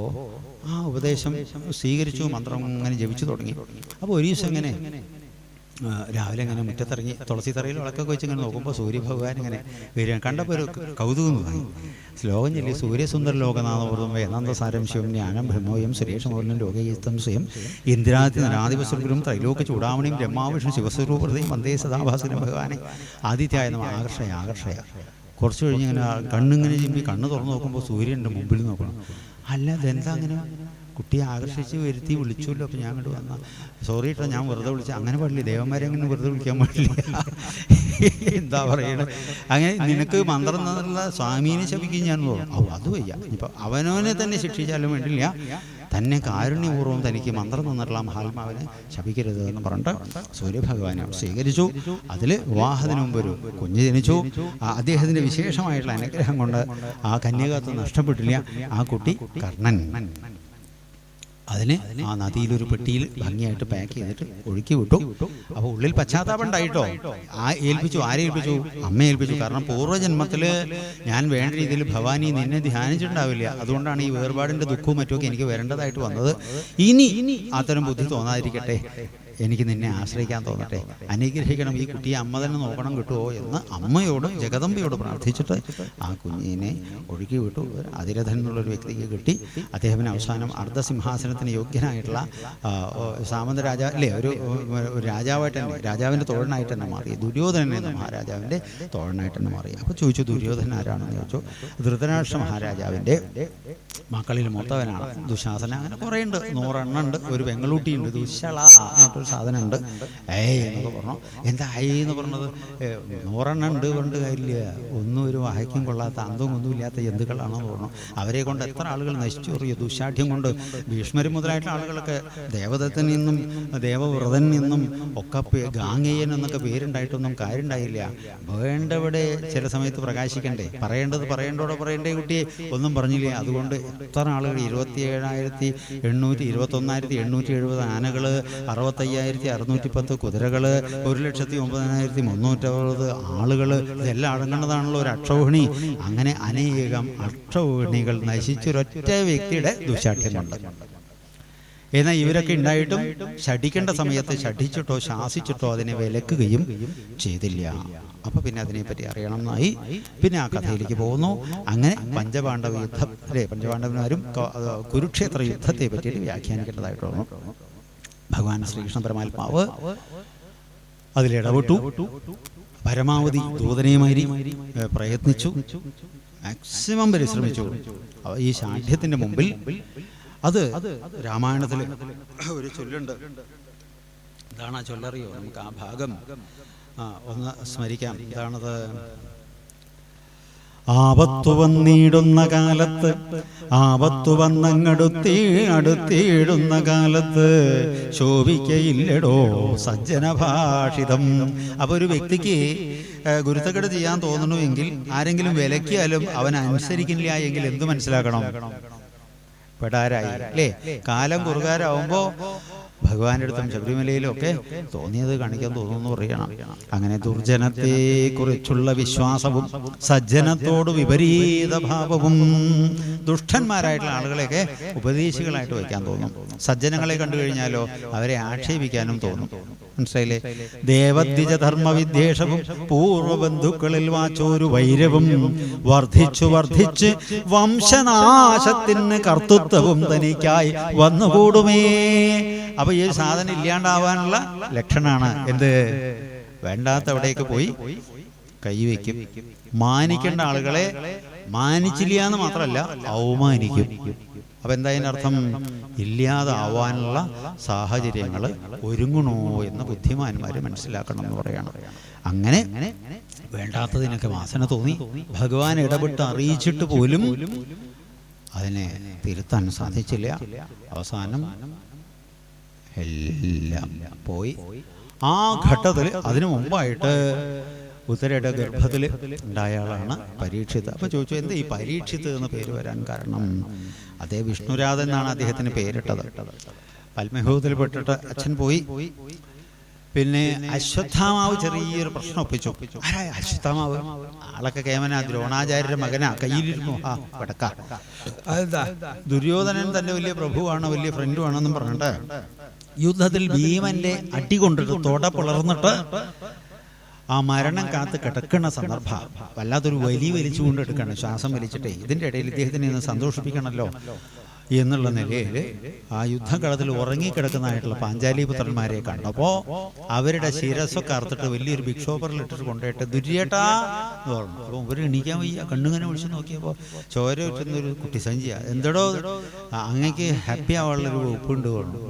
ആ ഉപദേശം സ്വീകരിച്ചു. മന്ത്രം അങ്ങനെ ജപിച്ചു തുടങ്ങി. അപ്പോൾ ഒരു ദിവസം ഇങ്ങനെ രാവിലെ ഇങ്ങനെ മുറ്റത്തിറങ്ങി തുളസി തറയിൽ വിളക്കൊക്കെ വെച്ച് ഇങ്ങനെ നോക്കുമ്പോൾ സൂര്യഭഗവാൻ ഇങ്ങനെ വരിക കണ്ടപ്പോൾ ഒരു കൗതുകം തോന്നി. ശ്ലോകം ചൊല്ലി, സൂര്യസുന്ദര ലോകനാഥം വേദാന്തസാരം ശിവം ജ്ഞാനം ബ്രഹ്മോയം സുരേഷമൂലം ലോകയുക്തം സ്വയം ഇന്ദ്രാതി നരാധിപസ്വരൂപം ത്രൈലോക ചൂടാമണിയും ബ്രഹ്മാവിഷ്ണു ശിവസ്വരൂപൃതയും വന്ദേ സദാഭാസുര ഭഗവാനെ ആദിത്യായ നമ്മ ആകർഷയ. കുറച്ച് കഴിഞ്ഞ് ഇങ്ങനെ കണ്ണിങ്ങനെ ചിമ്പി കണ്ണ് തുറന്നു നോക്കുമ്പോൾ സൂര്യൻ്റെ മുമ്പിൽ നോക്കണം. അല്ല, ഇതെന്താ അങ്ങനെ? കുട്ടിയെ ആകർഷിച്ച് വരുത്തി വിളിച്ചല്ലോ. അപ്പം ഞാൻ അങ്ങോട്ട് വന്ന സോറി കേട്ടോ, ഞാൻ വെറുതെ വിളിച്ച. അങ്ങനെ പാടില്ല, ദേവന്മാരെ അങ്ങനെ വെറുതെ വിളിക്കാൻ പാടില്ല. എന്താ പറയണത്? അങ്ങനെ നിനക്ക് മന്ത്രം എന്നുള്ള സ്വാമീനെ ശപിക്കും ഞാൻ പോകും. അത് വയ്യ. ഇപ്പം അവനവനെ തന്നെ ശിക്ഷിച്ചാലും വേണ്ടില്ല, തന്നെ കാരുണ്യപൂർവ്വം തനിക്ക് മന്ത്രം തന്നിട്ടുള്ള മഹാത്മാവിനെ ശപിക്കരുത് എന്ന് പറഞ്ഞിട്ട് സൂര്യഭഗവാനെ സ്വീകരിച്ചു. അതിൽ വിവാഹത്തിന് മുമ്പ് ഒരു കുഞ്ഞ് ജനിച്ചു. അദ്ദേഹത്തിൻ്റെ വിശേഷമായിട്ടുള്ള അനുഗ്രഹം കൊണ്ട് ആ കന്യകത്വം നഷ്ടപ്പെട്ടില്ല. ആ കുട്ടി കർണൻ. അതിനെ ആ നദിയിലൊരു പെട്ടിയിൽ ഭംഗിയായിട്ട് പാക്ക് ചെയ്തിട്ട് ഒഴുക്കി വിട്ടു. അപ്പോൾ ഉള്ളിൽ പശ്ചാത്താപം ഉണ്ടായിട്ടോ. ഏൽപ്പിച്ചു. ആരെ ഏൽപ്പിച്ചു? അമ്മ ഏൽപ്പിച്ചു. കാരണം പൂർവ്വജന്മത്തിൽ ഞാൻ വേണ്ട രീതിയിൽ ഭവാനി നിന്നെ ധ്യാനിച്ചിട്ടുണ്ടാവില്ല. അതുകൊണ്ടാണ് ഈ വേർപാടിൻ്റെ ദുഃഖവും മറ്റുമൊക്കെ എനിക്ക് വരേണ്ടതായിട്ട് വന്നത്. ഇനി അത്തരം ബുദ്ധി തോന്നാതിരിക്കട്ടെ, എനിക്ക് നിന്നെ ആശ്രയിക്കാൻ തോന്നട്ടെ, അനുഗ്രഹിക്കണം, ഈ കുട്ടിയെ അമ്മ തന്നെ നോക്കണം കിട്ടുമോ എന്ന് അമ്മയോട് ജഗദമ്പയോട് പ്രാർത്ഥിച്ചിട്ട് ആ കുഞ്ഞിനെ ഒഴുക്കി വിട്ടു. അതിരഥൻ എന്നുള്ളൊരു വ്യക്തിക്ക് കിട്ടി. അദ്ദേഹത്തിന് അവസാനം അർദ്ധസിംഹാസനത്തിന് യോഗ്യനായിട്ടുള്ള സാമന്ത രാജാവ് അല്ലേ, ഒരു രാജാവായിട്ട് തന്നെ, രാജാവിൻ്റെ തോഴനായിട്ട് തന്നെ മാറി. ദുര്യോധനൻ എന്ന മഹാരാജാവിൻ്റെ തോഴനായിട്ട് തന്നെ മാറി. അപ്പോൾ ചോദിച്ചു, ദുര്യോധനൻ ആരാണെന്ന് ചോദിച്ചു. ധൃതരാഷ്ട്ര മഹാരാജാവിൻ്റെ മക്കളിൽ മൂത്തവനാണ് ദുശാസന. അങ്ങനെ കുറേ ഉണ്ട്, 100 എണ്ണം ഉണ്ട്. ഒരു പെങ്ങളൂട്ടിയുണ്ട്, ദുശ്ശള. സാധനം ഉണ്ട്. എന്നൊക്കെ പറഞ്ഞു. എന്താ എന്ന് പറഞ്ഞത്? 100 ഉണ്ട് പറഞ്ഞിട്ട് കാര്യമില്ല, ഒന്നും ഒരു വായിക്കും കൊള്ളാത്ത അന്തവും ഒന്നും ഇല്ലാത്ത ജന്തുക്കളാണെന്ന് പറഞ്ഞു. അവരെ കൊണ്ട് എത്ര ആളുകൾ നശിച്ചു പറയും. ദുശാഠ്യം കൊണ്ട് ഭീഷ്മരും മുതലായിട്ടുള്ള ആളുകളൊക്കെ ദേവദത്തൻ നിന്നും ദേവവ്രതൻ നിന്നും ഒക്കെ ഗാംഗേയൻ എന്നൊക്കെ പേരുണ്ടായിട്ടൊന്നും കാര്യമുണ്ടായില്ല. വേണ്ടവിടെ ചില സമയത്ത് പ്രകാശിക്കണ്ടേ, പറയേണ്ടത് പറയേണ്ടോടെ പറയേണ്ടേ കുട്ടിയെ ഒന്നും പറഞ്ഞില്ലേ. അതുകൊണ്ട് എത്ര ആളുകൾ 21,870 ആനകൾ, 65,610 കുതിരകൾ, 1,09,360 ആളുകൾ, ഇതെല്ലാം അടങ്ങുന്നതാണല്ലോ ഒരു അക്ഷൗഹിണി. അങ്ങനെ അനേകം അക്ഷൗഹിണികൾ നശിച്ചൊരൊറ്റ വ്യക്തിയുടെ ദുശാഠ്യം കൊണ്ട്. എന്നാൽ ഇവരൊക്കെ ഉണ്ടായിട്ടും ശഠിക്കേണ്ട സമയത്ത് ശഠിച്ചിട്ടോ ശാസിച്ചിട്ടോ അതിനെ വിലക്കുകയും ചെയ്തില്ല. അപ്പൊ പിന്നെ അതിനെപ്പറ്റി അറിയണം എന്നായി. പിന്നെ ആ കഥയിലേക്ക് പോകുന്നു. അങ്ങനെ പഞ്ചപാണ്ഡവ യുദ്ധം അല്ലേ, പഞ്ചപാണ്ഡവന്മാരും കുരുക്ഷേത്ര യുദ്ധത്തെ പറ്റിയിട്ട് വ്യാഖ്യാനിക്കേണ്ടതായിട്ട് വന്നു. ഭഗവാൻ ശ്രീകൃഷ്ണ പരമാത്മാവ് അതിലിടപെട്ടു. പരമാവധി ദൂതനയുമായി പ്രയത്നിച്ചു, മാക്സിമം പരിശ്രമിച്ചു. ഈ ശാഠ്യത്തിന്റെ മുമ്പിൽ അത് രാമായണത്തിൽ ഒരു ചൊല്ലുണ്ട്. എന്താണ് ആ ചൊല്ലറിയോ? നമുക്ക് ആ ഭാഗം ഒന്ന് സ്മരിക്കാം. എന്താണത്? ആപത്തു വന്നിടുന്ന കാലത്ത്, ആപത്തു വന്നങ്ങടുത്തിടുന്ന കാലത്ത് ശോഭിക്കയില്ലടോ സജ്ജനഭാഷിതം. അപ്പൊ ഒരു വ്യക്തിക്ക് ഗുരുത്തക്കേട് ചെയ്യാൻ തോന്നണമെങ്കിൽ, ആരെങ്കിലും വിലക്കിയാലും അവൻ അനുസരിക്കില്ല എങ്കിൽ എന്ത് മനസ്സിലാക്കണം? പെടാരായി അല്ലേ? കാലം കുറുകാരാവുമ്പോ ഭഗവാന്റെ അടുത്തും ശബരിമലയിലും ഒക്കെ തോന്നിയത് കാണിക്കാൻ തോന്നുന്നു പറയണം. അങ്ങനെ ദുർജനത്തെ കുറിച്ചുള്ള വിശ്വാസവും സജ്ജനത്തോട് വിപരീത ഭാവവും, ദുഷ്ടന്മാരായിട്ടുള്ള ആളുകളെയൊക്കെ ഉപദേശികളായിട്ട് വയ്ക്കാൻ തോന്നും. സജ്ജനങ്ങളെ കണ്ടു കഴിഞ്ഞാലോ അവരെ ആക്ഷേപിക്കാനും തോന്നും. മനസ്സിലായില്ലേ? ദേവദ്വിജ ധർമ്മവിദ്വേഷവും പൂർവ്വബന്ധുക്കളിൽ വാച്ചോരു വൈരവും വർദ്ധിച്ചു വർദ്ധിച്ച് വംശനാശത്തിന് കർത്തൃത്വവും തനിക്കായി വന്നുകൂടുമേ. അപ്പൊ ഈ സാധനം ഇല്ലാണ്ടാവാനുള്ള ലക്ഷണമാണ് എന്ത്? വേണ്ടാത്തവിടേക്ക് പോയി കൈവയ്ക്കും. മാനിക്കേണ്ട ആളുകളെ മാനിച്ചില്ല എന്ന് മാത്രമല്ല, അവമാനിക്കും. അപ്പൊ എന്തായതിനർത്ഥം? ഇല്ലാതാവാനുള്ള സാഹചര്യങ്ങൾ ഒരുങ്ങണോ എന്ന് ബുദ്ധിമാന്മാര് മനസ്സിലാക്കണം എന്ന് പറയണം. അങ്ങനെ വേണ്ടാത്തതിനൊക്കെ വാസന തോന്നി. ഭഗവാൻ ഇടപെട്ട് അറിയിച്ചിട്ട് പോലും അതിനെ തിരുത്താൻ സാധിച്ചില്ല. അവസാനം എല്ലാം പോയി. ആ ഘട്ടത്തിൽ അതിനു മുമ്പായിട്ട് ഉത്തരയുടെ ഗർഭത്തിൽ ഉണ്ടായ ആളാണ് പരീക്ഷിത്. അപ്പൊ ചോദിച്ചു, എന്താ ഈ പരീക്ഷിത് എന്ന് പേര് വരാൻ കാരണം? അതേ വിഷ്ണുരാധൻ എന്നാണ് അദ്ദേഹത്തിന് പേരിട്ടത്. പത്മഹൂതത്തിൽപ്പെട്ടിട്ട് അച്ഛൻ പോയി. പിന്നെ അശ്വത്ഥാമാവ് ചെറിയൊരു പ്രശ്നം ഒപ്പിച്ചു. ആരായ അശ്വത്ഥാമാവ്? ആളൊക്കെ കേമനാ, ദ്രോണാചാര്യരുടെ മകനാ, കയ്യിലിരുന്നു ആ വടക്ക. അതെന്താ? ദുര്യോധനൻ തന്റെ വലിയ പ്രഭുവാണ്, വലിയ ഫ്രണ്ടുവാണെന്നും പറഞ്ഞിട്ട് യുദ്ധത്തിൽ ഭീമന്റെ അടി കൊണ്ടിട്ട് തൊട പിളർന്നിട്ട് ആ മരണം കാത്ത് കിടക്കുന്ന സന്ദർഭം വല്ലാത്തൊരു വലിച്ചുകൊണ്ട് എടുക്കണം, ശ്വാസം വലിച്ചിട്ടേ. ഇതിന്റെ ഇടയിൽ ഇദ്ദേഹത്തിനെ ഒന്ന് സന്തോഷിപ്പിക്കണമല്ലോ എന്നുള്ള നിലയിൽ ആ യുദ്ധകളത്തിൽ ഉറങ്ങിക്കിടക്കുന്നതായിട്ടുള്ള പാഞ്ചാലി പുത്രന്മാരെ കണ്ടപ്പോ അവരുടെ ശിരസ്സൊക്കെ അറുത്തിട്ട് വലിയൊരു ബിഗ് ഷോപ്പറിൽ ഇട്ടിട്ട് കൊണ്ടുപോയിട്ട് ദുര്യേട്ടാ എന്ന് പറഞ്ഞു. അപ്പൊ ഇവര് എണീക്കാൻ വയ്യ. കണ്ണിങ്ങനെ വിളിച്ചു നോക്കിയപ്പോ ചോര വെട്ടുന്നൊരു കുട്ടി സഞ്ചിയ. എന്തടോ അങ്ങക്ക് ഹാപ്പി ആവാനുള്ളൊരു വകുപ്പുണ്ട് പറഞ്ഞു.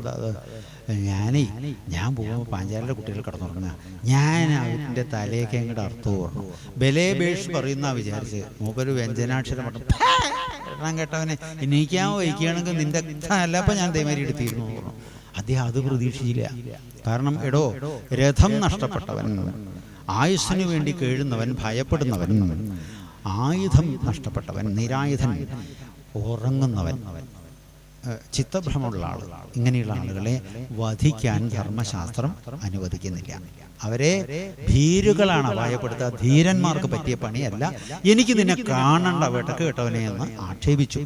ഞാൻ പോകുമ്പോൾ പാഞ്ചാലിയുടെ കുട്ടികൾ കിടന്നുറങ്ങുക, ഞാൻ അവരുടെ തലയൊക്കെ അങ്ങോട്ട് അർത്ഥം പറഞ്ഞു. ബലേബേഷ് പറയുന്ന വിചാരിച്ച് മൂപ്പര് വ്യഞ്ജനാക്ഷരം പറഞ്ഞു. കേട്ടവനെ എണീക്കാൻ വയ്ക്കുകയാണെങ്കിൽ നിന്റെ അല്ല, അപ്പൊ ഞാൻ തേമാരി എടുത്തിരുന്നു പറഞ്ഞു. അദ്ദേഹം അത് പ്രതീക്ഷിച്ചില്ല. കാരണം എടോ, രഥം നഷ്ടപ്പെട്ടവൻ, ആയുസ്സിനു വേണ്ടി കേഴുന്നവൻ, ഭയപ്പെടുന്നവൻ, ആയുധം നഷ്ടപ്പെട്ടവൻ, നിരായുധൻ, ഉറങ്ങുന്നവൻ, ചിത്തഭ്രമമുള്ള ആൾ, ഇങ്ങനെയുള്ള ആളുകളെ വധിക്കാൻ ധർമ്മശാസ്ത്രം അനുവദിക്കുന്നില്ല. അവരെ ഭീരുകളാണ് ഭയപ്പെടുത്തുക. ധീരന്മാർക്ക് പറ്റിയ പണിയല്ല. എനിക്ക് നിന്നെ കാണണ്ട വേട്ടക്ക് കേട്ടവനെ എന്ന് ആക്ഷേപിച്ചു.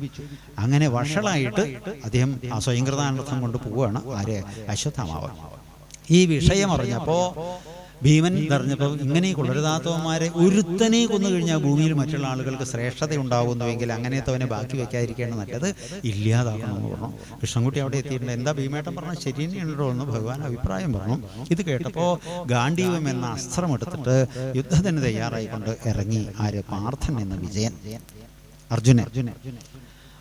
അങ്ങനെ വഷളായിട്ട് അദ്ദേഹം ആ സ്വയംകൃതാനർത്ഥം കൊണ്ട് പോവുകയാണ്. ആര്? അശ്വത്ഥാമാവ്. ഈ വിഷയം അറിഞ്ഞപ്പോ ഭീമൻ പറഞ്ഞപ്പോൾ ഇങ്ങനെ കൊള്ളരുതാത്തവന്മാരെ ഒരുത്തനെ കൊന്നു കഴിഞ്ഞാൽ ഭൂമിയിൽ മറ്റുള്ള ആളുകൾക്ക് ശ്രേഷ്ഠത ഉണ്ടാകുന്നുവെങ്കിൽ അങ്ങനത്തവനെ ബാക്കി വെക്കാതിരിക്കുകയാണ് നല്ലത്, ഇല്ലാതാക്കണമെന്ന് പറഞ്ഞു. കൃഷ്ണൻകുട്ടി അവിടെ എത്തിയിട്ടുണ്ട്. എന്താ ഭീമേട്ടൻ പറഞ്ഞാൽ ശരി തന്നെയുണ്ടോ എന്ന് ഭഗവാൻ അഭിപ്രായം പറഞ്ഞു. ഇത് കേട്ടപ്പോൾ ഗാണ്ഡീവം എന്ന അസ്ത്രം എടുത്തിട്ട് യുദ്ധത്തിന് തയ്യാറായിക്കൊണ്ട് ഇറങ്ങി ആര്? പാർത്ഥൻ എന്ന വിജയൻ, അർജുനൻ.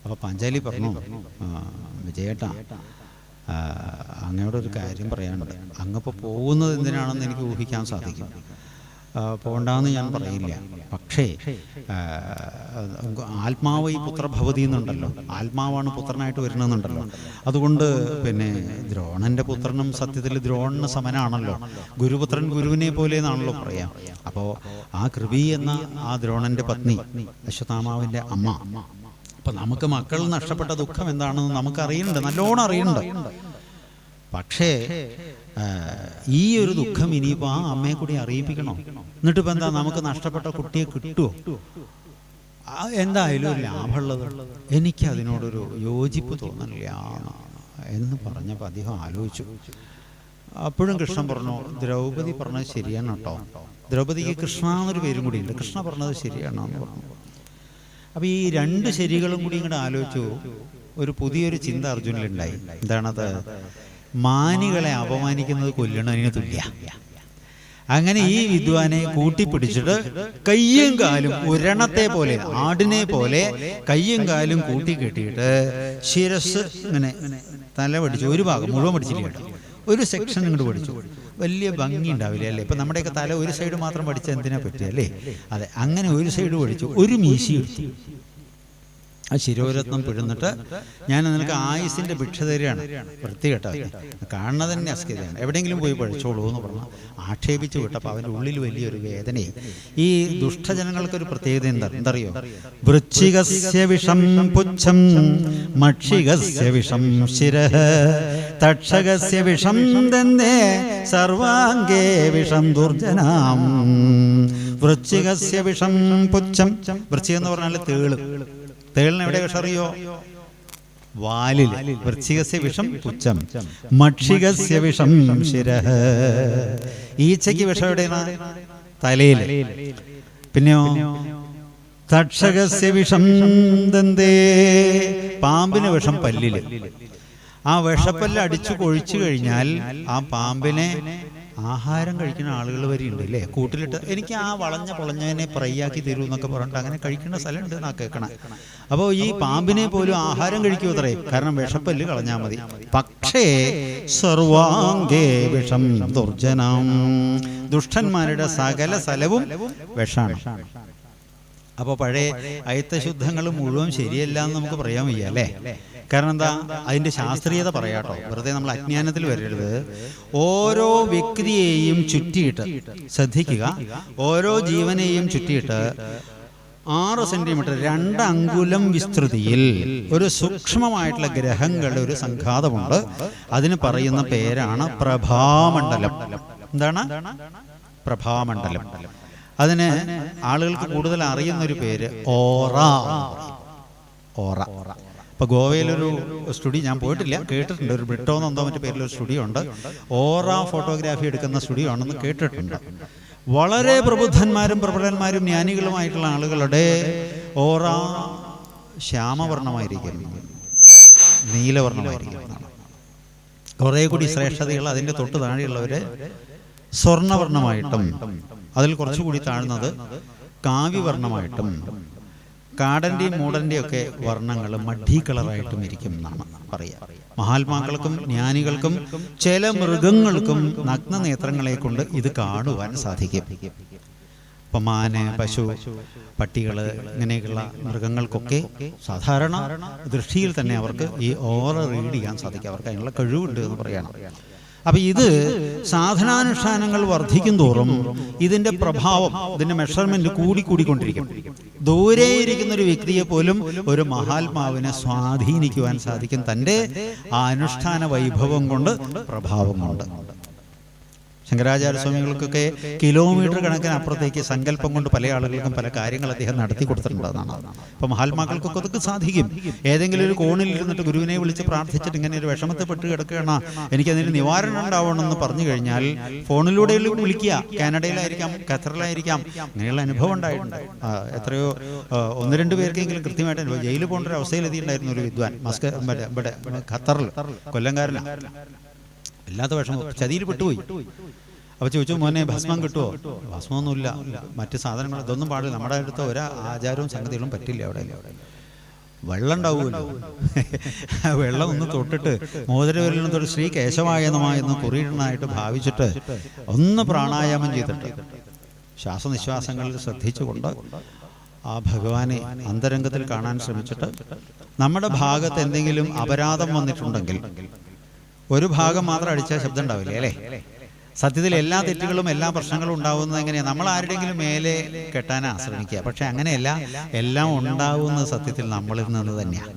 അപ്പൊ പാഞ്ചാലി പറഞ്ഞു, വിജയേട്ടാ അങ്ങയോടൊരു കാര്യം പറയാനുണ്ട്. അങ്ങപ്പോൾ പോകുന്നത് എന്തിനാണെന്ന് എനിക്ക് ഊഹിക്കാൻ സാധിക്കും. പോകണ്ടെന്ന് ഞാൻ പറയില്ല. പക്ഷേ ആത്മാവ് ഈ പുത്രഭവതി എന്നുണ്ടല്ലോ, ആത്മാവാണ് പുത്രനായിട്ട് വരുന്നതെന്നുണ്ടല്ലോ. അതുകൊണ്ട് പിന്നെ ദ്രോണൻ്റെ പുത്രനും സത്യത്തിൽ ദ്രോണന് സമനാണല്ലോ. ഗുരുപുത്രൻ ഗുരുവിനെ പോലെ എന്നാണല്ലോ പറയാം. അപ്പോൾ ആ കൃപി എന്ന ആ ദ്രോണൻ്റെ പത്നി അശ്വത്ഥാമാവിൻ്റെ അമ്മ. അപ്പം നമുക്ക് മക്കൾ നഷ്ടപ്പെട്ട ദുഃഖം എന്താണെന്ന് നമുക്കറിയുന്നുണ്ട്, നല്ലോണം അറിയുന്നുണ്ട്. പക്ഷേ ഈ ഒരു ദുഃഖം ഇനിയിപ്പോൾ ആ അമ്മയെ കൂടി അറിയിപ്പിക്കണോ? എന്നിട്ടിപ്പോൾ എന്താ, നമുക്ക് നഷ്ടപ്പെട്ട കുട്ടിയെ കിട്ടുമോ? എന്തായാലും ഒരു ലാഭമുള്ളത്. എനിക്കതിനോടൊരു യോജിപ്പ് തോന്നുന്നില്ല എന്ന് പറഞ്ഞപ്പോൾ അദ്ദേഹം ആലോചിച്ചു. അപ്പോഴും കൃഷ്ണൻ പറഞ്ഞു, ദ്രൗപദി പറഞ്ഞത് ശരിയാണ് കേട്ടോ. ദ്രൗപദിക്ക് കൃഷ്ണ എന്നൊരു പേരും കൂടിയുണ്ട്. കൃഷ്ണ പറഞ്ഞത് ശരിയാണോ എന്ന് പറഞ്ഞു. അപ്പോൾ ഈ രണ്ട് ശരികളും കൂടി ഇങ്ങോട്ട് ആലോചിച്ചു. ഒരു പുതിയൊരു ചിന്ത അർജുനിലുണ്ടായി. എന്താണത്? മാനികളെ അപമാനിക്കുന്നത് കൊല്ലണതിന് തുല്യ. അങ്ങനെ ഈ വിദ്വാനെ കൂട്ടിപ്പിടിച്ചിട്ട് കയ്യും കാലും ഒരെണ്ണത്തെ പോലെ, ആടിനെ പോലെ കയ്യും കാലും കൂട്ടിക്കെട്ടിയിട്ട് ശിരസ് ഇങ്ങനെ തല പഠിച്ചു. ഒരു ഭാഗം മുഴുവൻ പഠിച്ചില്ല കേട്ടോ, ഒരു സെക്ഷൻ ഇങ്ങോട്ട് പഠിച്ചു. വലിയ ഭംഗി ഉണ്ടാവില്ല അല്ലേ? ഇപ്പം നമ്മുടെയൊക്കെ തല ഒരു സൈഡ് മാത്രം പഠിച്ചാൽ എന്തിനാ പറ്റുക അല്ലേ? അതെ, അങ്ങനെ ഒരു സൈഡ് പഠിച്ചു. ഒരു മീശി എടുത്തു. ആ ശിരോരത്നം പിഴുന്നിട്ട്, ഞാൻ നിനക്ക് ആയുസിൻ്റെ ഭിക്ഷ തരികയാണ്, വൃത്തികെട്ടോ, കാണുന്നത് തന്നെ അസ്കതയാണ്, എവിടെയെങ്കിലും പോയി പഠിച്ചോളൂ എന്ന് പറഞ്ഞു ആക്ഷേപിച്ചു വിട്ടപ്പോൾ അവൻ്റെ ഉള്ളിൽ വലിയൊരു വേദനയും. ഈ ദുഷ്ടജനങ്ങൾക്കൊരു പ്രത്യേകത എന്തറിയോ? വൃശ്ചികസ്യ വിഷം പുച്ഛം മക്ഷികസ്യ വിഷം ശിരഃ തക്ഷകസ്യ വിഷം ദന്തേ സർവാംഗേ വിഷം ദുർജനാം. വൃശ്ചികസ്യ വിഷം പുച്ഛം. വൃശ്ചികം എന്ന് പറഞ്ഞാൽ തേള്. തേളിന് എവിടെ വിഷറിയോ? വാലിൽ. വൃശ്ചികസ്യ വിഷം പുച്ഛം മക്ഷികസ്യ വിഷം ശിരഃ. ഈച്ചയ്ക്ക് വിഷം എവിടെയാണ്? തലയിൽ. പിന്നെയോ തക്ഷകസ്യ വിഷം ദന്തേ. പാമ്പിന് വിഷം പല്ലില്. ആ വിഷപ്പല്ല് അടിച്ചു കൊഴിച്ചു കഴിഞ്ഞാൽ ആ പാമ്പിനെ ആഹാരം കഴിക്കുന്ന ആളുകൾ വരെയുണ്ട് അല്ലേ? കൂട്ടിലിട്ട് എനിക്ക് ആ പൊളഞ്ഞതിനെ ഫ്രൈയാക്കി തരൂ എന്നൊക്കെ പറഞ്ഞിട്ട് അങ്ങനെ കഴിക്കുന്ന സ്ഥലമുണ്ട് എന്നാ കേൾക്കണം. അപ്പോൾ ഈ പാമ്പിനെ പോലും ആഹാരം കഴിക്കുമോ അത്രേ? കാരണം വിഷപ്പല്ല് കളഞ്ഞാൽ മതി. പക്ഷേ സർവാംഗേ വിഷം ദുർജനം. ദുഷ്ടന്മാരുടെ സകല സ്ഥലവും വിഷാണ്. അപ്പോൾ പഴയ അയിത്തശുദ്ധങ്ങൾ മുഴുവൻ ശരിയല്ല എന്ന് നമുക്ക് പറയാൻ വയ്യ അല്ലേ? കാരണം എന്താ? അതിൻ്റെ ശാസ്ത്രീയത പറയാട്ടോ, വെറുതെ നമ്മൾ അജ്ഞാനത്തിൽ വരരുത്. ഓരോ വ്യക്തിയെയും ചുറ്റിയിട്ട് ശ്രദ്ധിക്കുക, ഓരോ ജീവനെയും ചുറ്റിയിട്ട് 6 സെന്റിമീറ്റർ 2 അങ്കുലം വിസ്തൃതിയിൽ ഒരു സൂക്ഷ്മമായിട്ടുള്ള ഗ്രഹങ്ങളുടെ ഒരു സംഘാതമുണ്ട്. അതിന് പറയുന്ന പേരാണ് പ്രഭാമണ്ഡലം. എന്താണ് പ്രഭാമണ്ഡലം? അതിന് ആളുകൾക്ക് കൂടുതൽ അറിയുന്നൊരു പേര് ഓറ. ഓറ. ഇപ്പോൾ ഗോവയിലൊരു സ്റ്റുഡിയോ, ഞാൻ പോയിട്ടില്ല, കേട്ടിട്ടുണ്ട്. ഒരു ബ്രിട്ടോ എന്നെന്തോ മറ്റു പേരിലൊരു സ്റ്റുഡിയോ ഉണ്ട്. ഓറ ഫോട്ടോഗ്രാഫി എടുക്കുന്ന സ്റ്റുഡിയോ ആണെന്ന് കേട്ടിട്ടുണ്ട്. വളരെ പ്രബുദ്ധന്മാരും പ്രബലന്മാരും ജ്ഞാനികളുമായിട്ടുള്ള ആളുകളുടെ ഓറ ശ്യാമവർണ്ണമായിരിക്കും, നീലവർണ്ണമായിരിക്കും. കുറേ കൂടി ശ്രേഷ്ഠതകൾ അതിൻ്റെ തൊട്ട് താഴെയുള്ളവർ സ്വർണ്ണവർണ്ണമായിട്ടും അതിൽ കുറച്ചുകൂടി താഴ്ന്നത് കാവ്യവർണ്ണമായിട്ടും കാടൻ്റെയും മൂടൻ്റെയും ഒക്കെ വർണ്ണങ്ങൾ മഡ്ഡി കളറായിട്ടും ഇരിക്കും എന്നാണ് പറയുക. മഹാത്മാക്കൾക്കും ജ്ഞാനികൾക്കും ചില മൃഗങ്ങൾക്കും നഗ്ന നേത്രങ്ങളെ കൊണ്ട് ഇത് കാണുവാൻ സാധിക്കും. ഇപ്പം മാന്, പശു, പട്ടികൾ, ഇങ്ങനെയൊക്കെയുള്ള മൃഗങ്ങൾക്കൊക്കെ സാധാരണ ദൃഷ്ടിയിൽ തന്നെ അവർക്ക് ഈ ഓറ റീഡ് ചെയ്യാൻ സാധിക്കും. അവർക്ക് അതിനുള്ള കഴിവുണ്ട് എന്ന് പറയണം. അപ്പം ഇത് സാധനാനുഷ്ഠാനങ്ങൾ വർദ്ധിക്കും തോറും ഇതിൻ്റെ പ്രഭാവം, ഇതിൻ്റെ മെഷർമെന്റ് കൂടിക്കൊണ്ടിരിക്കും. ദൂരെ ഇരിക്കുന്ന ഒരു വ്യക്തിയെ പോലും ഒരു മഹാത്മാവിനെ സ്വാധീനിക്കുവാൻ സാധിക്കും തൻ്റെ ആ അനുഷ്ഠാന വൈഭവം കൊണ്ട്, പ്രഭാവം കൊണ്ട്. ശങ്കരാചാര്യസ്വാമികൾക്കൊക്കെ കിലോമീറ്റർ കണക്കിന് അപ്പുറത്തേക്ക് സങ്കല്പം കൊണ്ട് പല ആളുകൾക്കും പല കാര്യങ്ങൾ അദ്ദേഹം നടത്തി കൊടുത്തിട്ടുണ്ടെന്നാണ്. അപ്പോൾ മഹാത്മാക്കൾക്കൊക്കെ അതൊക്കെ സാധിക്കും. ഏതെങ്കിലും ഒരു കോണിൽ ഇരുന്നിട്ട് ഗുരുവിനെ വിളിച്ച് പ്രാർത്ഥിച്ചിട്ട് ഇങ്ങനെ ഒരു വിഷമത്തെപ്പെട്ട് കിടക്കുകയാണ്, എനിക്കതിന് നിവാരണം ഉണ്ടാവണമെന്ന് പറഞ്ഞു കഴിഞ്ഞാൽ ഫോണിലൂടെ വിളിക്കുക. കാനഡയിലായിരിക്കാം, ഖത്തറിലായിരിക്കാം, അങ്ങനെയുള്ള അനുഭവം ഉണ്ടായിട്ടുണ്ട്. എത്രയോ 1-2 പേർക്കെങ്കിലും കൃത്യമായിട്ട് അനുഭവം. ജയിലിൽ പോകേണ്ട ഒരു അവസ്ഥയിലെത്തിയിട്ടുണ്ടായിരുന്നു ഒരു വിദ്വാൻ ഇവിടെ ഖത്തറിൽ, കൊല്ലംകാരനാണ്. ഇല്ലാത്ത വിഷമം, ചതിയിൽ പെട്ടുപോയി. അപ്പോൾ ചോദിച്ചു, മോനെ ഭസ്മം കിട്ടുമോ? ഭസ്മമൊന്നുമില്ല, മറ്റ് സാധനങ്ങൾ ഇതൊന്നും പാടില്ല, നമ്മുടെ അടുത്ത് ഒരു ആചാരവും സംഗതികളും പറ്റില്ല അവിടെ. വെള്ളം ഉണ്ടാവുമല്ലോ. വെള്ളം ഒന്ന് തൊട്ടിട്ട് മോതിരവിരലിൽ തൊട്ട് ശ്രീ കേശവായ നമഃ എന്ന് കുറിയിടണമായിട്ട് ഭാവിച്ചിട്ട് ഒന്ന് പ്രാണായാമം ചെയ്തിട്ട് ശ്വാസനിശ്വാസങ്ങളിൽ ശ്രദ്ധിച്ചുകൊണ്ട് ആ ഭഗവാനെ അന്തരംഗത്തിൽ കാണാൻ ശ്രമിച്ചിട്ട് നമ്മുടെ ഭാഗത്ത് എന്തെങ്കിലും അപരാധം വന്നിട്ടുണ്ടെങ്കിൽ ഒരു ഭാഗം മാത്രം അടിച്ചാൽ ശബ്ദം ഉണ്ടാവില്ലേ അല്ലേ? സത്യത്തിൽ എല്ലാ തെറ്റുകളും എല്ലാ പ്രശ്നങ്ങളും ഉണ്ടാവുന്നത് എങ്ങനെയാണ്? നമ്മൾ ആരുടെയെങ്കിലും മേലെ കെട്ടാൻ ആശ്രമിക്കുക. പക്ഷെ അങ്ങനെയല്ല, എല്ലാം ഉണ്ടാവുന്നത് സത്യത്തിൽ നമ്മളിൽ നിന്ന് തന്നെയാണ്.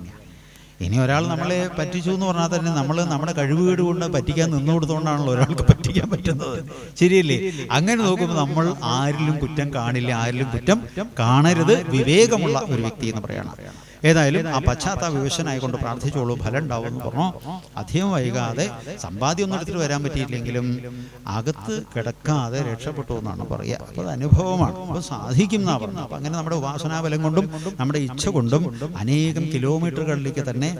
ഇനി ഒരാൾ നമ്മളെ പറ്റിച്ചു എന്ന് പറഞ്ഞാൽ തന്നെ നമ്മൾ നമ്മുടെ കഴിവുകേട് കൊണ്ട് പറ്റിക്കാൻ നിന്നു കൊടുത്തുകൊണ്ടാണല്ലോ ഒരാൾക്ക് പറ്റിക്കാൻ പറ്റുന്നത്. ശരിയല്ലേ? അങ്ങനെ നോക്കുമ്പോൾ നമ്മൾ ആരിലും കുറ്റം കാണില്ല, ആരിലും കുറ്റം കാണരുത്, വിവേകമുള്ള ഒരു വ്യക്തി എന്ന് പറയണം. ഏതായാലും ആ പശ്ചാത്താപ വിവശനായിക്കൊണ്ട് പ്രാർത്ഥിച്ചോളൂ, ഫലം ഉണ്ടാവും എന്ന് പറഞ്ഞു. അധികം വൈകാതെ സമ്പാദ്യം ഒന്നും എടുത്തിട്ട് വരാൻ പറ്റിയില്ലെങ്കിലും അകത്ത് കിടക്കാതെ രക്ഷപ്പെട്ടു എന്നാണ് പറയുക. അപ്പോൾ അത് അനുഭവമാണ്, അപ്പോൾ സാധിക്കും എന്നാണ് പറഞ്ഞത്. അപ്പം അങ്ങനെ നമ്മുടെ ഉപാസനാബലം കൊണ്ടും നമ്മുടെ ഇച്ഛ കൊണ്ടും അനേകം കിലോമീറ്ററുകളിലേക്ക് തന്നെ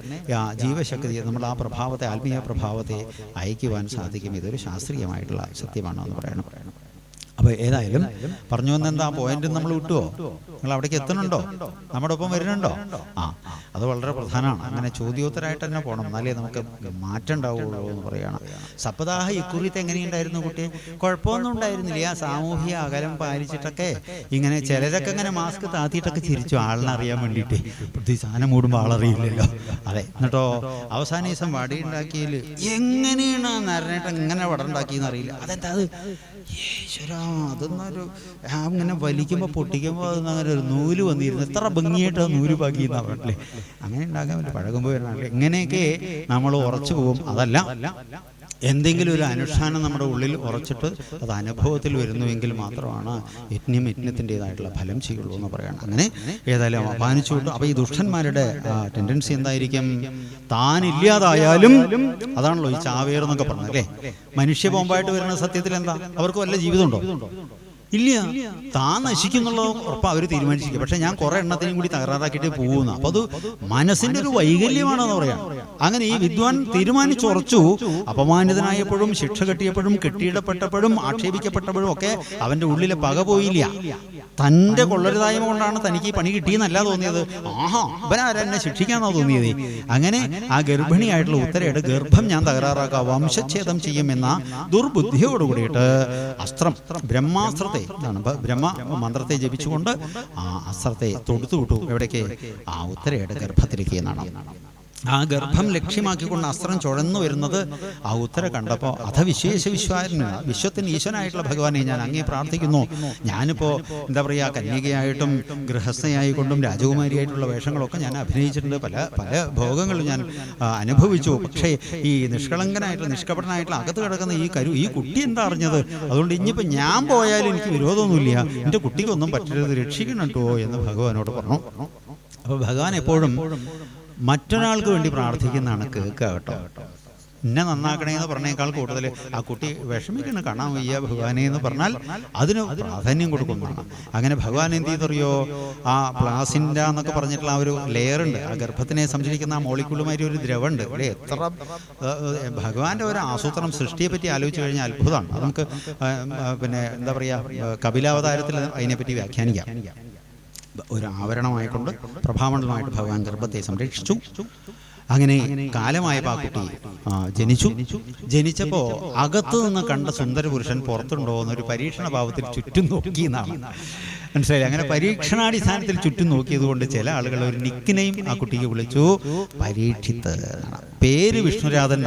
ജീവശക്തി, നമ്മൾ ആ പ്രഭാവത്തെ, ആത്മീയ പ്രഭാവത്തെ അയക്കുവാൻ സാധിക്കും. ഇതൊരു ശാസ്ത്രീയമായിട്ടുള്ള സത്യമാണ് എന്ന് പറയണം. അപ്പോൾ ഏതായാലും പറഞ്ഞു വന്നെന്താ പോയിന്റ് നമ്മൾ വിട്ടുവോ? നിങ്ങൾ അവിടേക്ക് എത്തുന്നുണ്ടോ? നമ്മുടെ ഒപ്പം വരുന്നുണ്ടോ? അത് വളരെ പ്രധാനമാണ്. അങ്ങനെ ചോദ്യോത്തരമായിട്ട് തന്നെ പോകണം, എന്നാലേ നമുക്ക് മാറ്റം ഉണ്ടാവുള്ളൂ എന്ന് പറയുകയാണ്. സപ്താഹ ഇക്കുറിയത്തെ എങ്ങനെയുണ്ടായിരുന്നു കുട്ടി? കുഴപ്പമൊന്നും ഉണ്ടായിരുന്നില്ല. സാമൂഹിക അകലം പാലിച്ചിട്ടൊക്കെ ഇങ്ങനെ ചിലരൊക്കെ ഇങ്ങനെ മാസ്ക് താത്തിയിട്ടൊക്കെ ചിരിച്ചു, ആളിനറിയാൻ വേണ്ടിയിട്ട്. പ്രതി സാധനം മൂടുമ്പോൾ ആളറിയില്ലല്ലോ. അതെ. എന്നിട്ടോ അവസാന ദിവസം വടി ഉണ്ടാക്കിയതിൽ എങ്ങനെയാണ് നരനേട്ടം ഇങ്ങനെ വട ഉണ്ടാക്കിയെന്ന് അറിയില്ല. അതെന്താ അത്? ഈശ്വരാ, അതൊന്നൊരു ഇങ്ങനെ വലിക്കുമ്പോൾ പൊട്ടിക്കുമ്പോൾ അതങ്ങനെ ഒരു നൂല് വന്നിരുന്നു. എത്ര ഭംഗിയായിട്ട് ആ നൂല് ബാക്കിയെന്നാണ് പറഞ്ഞില്ലേ? അങ്ങനെ ഉണ്ടാക്കാൻ പറ്റില്ല, പഴകുമ്പോൾ വരണല്ലേ. ഇങ്ങനെയൊക്കെ നമ്മൾ ഉറച്ചു പോകും. അതല്ല, എന്തെങ്കിലും ഒരു അനുഷ്ഠാനം നമ്മുടെ ഉള്ളിൽ ഉറച്ചിട്ട് അത് അനുഭവത്തിൽ വരുന്നുവെങ്കിൽ മാത്രമാണ് യജ്ഞത്തിൻ്റെതായിട്ടുള്ള ഫലം ചെയ്യുള്ളൂ എന്ന് പറയണം. അങ്ങനെ ഏതായാലും അപാനിച്ചു വിട്ടു. അപ്പോൾ ഈ ദുഷ്ടന്മാരുടെ ടെൻഡൻസി എന്തായിരിക്കും? താനില്ലാതായാലും, അതാണല്ലോ ഈ ചാവേറെന്നൊക്കെ പറഞ്ഞല്ലേ. മനുഷ്യ ബോംബായിട്ട് വരുന്ന സത്യത്തിൽ എന്താ? അവർക്ക് വല്ല ജീവിതമുണ്ടോ? ഇല്ല. താൻ നശിക്കുന്നുള്ളത് ഉറപ്പാണ് അവർ തീരുമാനിച്ചിരിക്കുക. പക്ഷെ ഞാൻ കുറെ എണ്ണത്തിനും കൂടി തകരാറാക്കിയിട്ട് പോകുന്നു. അപ്പൊ അത് മനസ്സിന്റെ ഒരു വൈകല്യമാണെന്ന് പറയാം. അങ്ങനെ ഈ വിദ്വാൻ തീരുമാനിച്ചുറച്ചു. അപമാനിതനായപ്പോഴും ശിക്ഷ കെട്ടിയപ്പോഴും കെട്ടിയിടപ്പെട്ടപ്പോഴും ആക്ഷേപിക്കപ്പെട്ടപ്പോഴും ഒക്കെ അവന്റെ ഉള്ളിലെ പക പോയില്ല. തൻ്റെ കൊള്ളരുതായ്മ കൊണ്ടാണ് തനിക്ക് ഈ പണി കിട്ടിയെന്നല്ല തോന്നിയത്. ആഹാ, ഇവനാരെന്നെ ശിക്ഷിക്കാന്നാ തോന്നിയത്. അങ്ങനെ ആ ഗർഭിണിയായിട്ടുള്ള ഉത്തരയുടെ ഗർഭം ഞാൻ തകരാറാക്കാം, വംശച്ഛേദം ചെയ്യുമെന്ന ദുർബുദ്ധിയോടുകൂടിയിട്ട് അസ്ത്രം, ബ്രഹ്മാസ്ത്രത്തെ, ബ്രഹ്മ മന്ത്രത്തെ ജപിച്ചുകൊണ്ട് ആ അസ്ത്രത്തെ തൊടുത്തു വിട്ടു. എവിടേക്ക്? ആ ഉത്തരയുടെ ഗർഭത്തിലേക്ക് എന്നാണ്. ആ ഗർഭം ലക്ഷ്യമാക്കിക്കൊണ്ട് അസ്ത്രം ചുഴന്നു വരുന്നത് ആ ഉത്തര കണ്ടപ്പോൾ അധവിശേഷ വിശ്വാസനാണ്. വിശ്വത്തിന് ഈശ്വരനായിട്ടുള്ള ഭഗവാനെ ഞാൻ അങ്ങേ പ്രാർത്ഥിക്കുന്നു. ഞാനിപ്പോൾ എന്താ പറയുക, കന്യകയായിട്ടും ഗൃഹസ്ഥയായിക്കൊണ്ടും രാജകുമാരിയായിട്ടുള്ള വേഷങ്ങളൊക്കെ ഞാൻ അഭിനയിച്ചിട്ടുണ്ട്. പല ഭോഗങ്ങളും ഞാൻ അനുഭവിച്ചു. പക്ഷേ ഈ നിഷ്കളങ്കനായിട്ടുള്ള നിഷ്കപടനായിട്ടുള്ള അകത്ത് കിടക്കുന്ന ഈ കുട്ടി എന്താ അറിഞ്ഞത്? അതുകൊണ്ട് ഇനിയിപ്പോൾ ഞാൻ പോയാലും എനിക്ക് വിരോധമൊന്നുമില്ല, എൻ്റെ കുട്ടിക്കൊന്നും പറ്റരുത്, രക്ഷിക്കണം കേട്ടോ എന്ന് ഭഗവാനോട് പറഞ്ഞു. അപ്പോൾ ഭഗവാൻ എപ്പോഴും മറ്റൊരാൾക്ക് വേണ്ടി പ്രാർത്ഥിക്കുന്നതാണ് കേൾക്കുക കേട്ടോ. എന്നെ നന്നാക്കണേ എന്ന് പറഞ്ഞേക്കാൾ കൂടുതൽ ആ കുട്ടി വിഷമിക്കണം, കാണാൻ വയ്യ ഭഗവാനെ എന്ന് പറഞ്ഞാൽ അതിന് പ്രാധാന്യം കൊടുക്കുന്നതാണ്. അങ്ങനെ ഭഗവാൻ എന്ത് ചെയ്തറിയോ? ആ പ്ലാസിൻഡ എന്നൊക്കെ പറഞ്ഞിട്ടുള്ള ആ ഒരു ലെയറുണ്ട്, ആ ഗർഭത്തിനെ സംരക്ഷിക്കുന്ന ആ മോളിക്യൂളുമാരി ഒരു ദ്രവമുണ്ട് അല്ലേ. എത്ര ഭഗവാന്റെ ഒരു ആസൂത്രണം, സൃഷ്ടിയെ പറ്റി ആലോചിച്ച് കഴിഞ്ഞാൽ അത്ഭുതമാണ്. അത് നമുക്ക് പിന്നെ എന്താ പറയുക, കപിലാവതാരത്തിൽ അതിനെപ്പറ്റി വ്യാഖ്യാനിക്കാം. ഒരു ആവരണമായിക്കൊണ്ട് പ്രഭാമണ്ഡലമായിട്ട് ഭഗവാൻ ഗർഭത്തെ സംരക്ഷിച്ചു. അങ്ങനെ കാലമായപ്പോൾ ആ കുട്ടി ജനിച്ചു. ജനിച്ചപ്പോൾ അകത്തു നിന്ന് കണ്ട സുന്ദര പുരുഷൻ പുറത്തുണ്ടോ എന്നൊരു പരീക്ഷണ ഭാവത്തിൽ ചുറ്റും നോക്കി എന്നാണ് മനസ്സിലായി. അങ്ങനെ പരീക്ഷണാടിസ്ഥാനത്തിൽ ചുറ്റും നോക്കിയത് കൊണ്ട് ചില ആളുകൾ ഒരു നിക്കിനെയും ആ കുട്ടിക്ക് വിളിച്ചു, പരീക്ഷിത്ത്. പേര് വിഷ്ണുരാധൻ.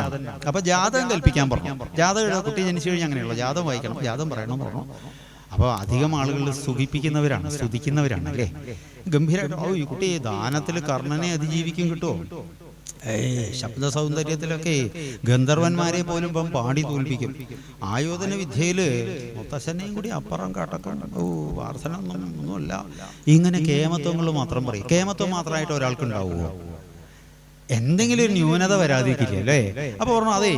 അപ്പൊ ജാതകം കൽപ്പിക്കാൻ പറഞ്ഞു. ജാതകം കുട്ടി ജനിച്ചു കഴിഞ്ഞാൽ അങ്ങനെയുള്ള ജാതകം വായിക്കണം, ജാതകം പറയണം പറഞ്ഞു. അപ്പോൾ അധികം ആളുകൾ സുഖിപ്പിക്കുന്നവരാണ്, സ്തുതിക്കുന്നവരാണ് അല്ലേ. ഗംഭീരമായിട്ട് ഈ കുട്ടി ദാനത്തിൽ കർണനെ അതിജീവിക്കും കിട്ടുമോ? ശബ്ദ സൗന്ദര്യത്തിലൊക്കെ ഗന്ധർവന്മാരെ പോലും ഇപ്പം പാടി തോൽപ്പിക്കും. ആയോധന വിദ്യയില് മുത്തശ്ശനെയും കൂടി അപ്പുറം കാട്ടൊക്കെ വാർത്തനൊന്നുമല്ല. ഇങ്ങനെ കേമത്വങ്ങൾ മാത്രം പറയും. കേമത്വം മാത്രമായിട്ട് ഒരാൾക്ക് ഉണ്ടാവുമോ? എന്തെങ്കിലും ഒരു ന്യൂനത വരാതിരിക്കില്ല അല്ലേ. അപ്പോൾ പറഞ്ഞു, അതെ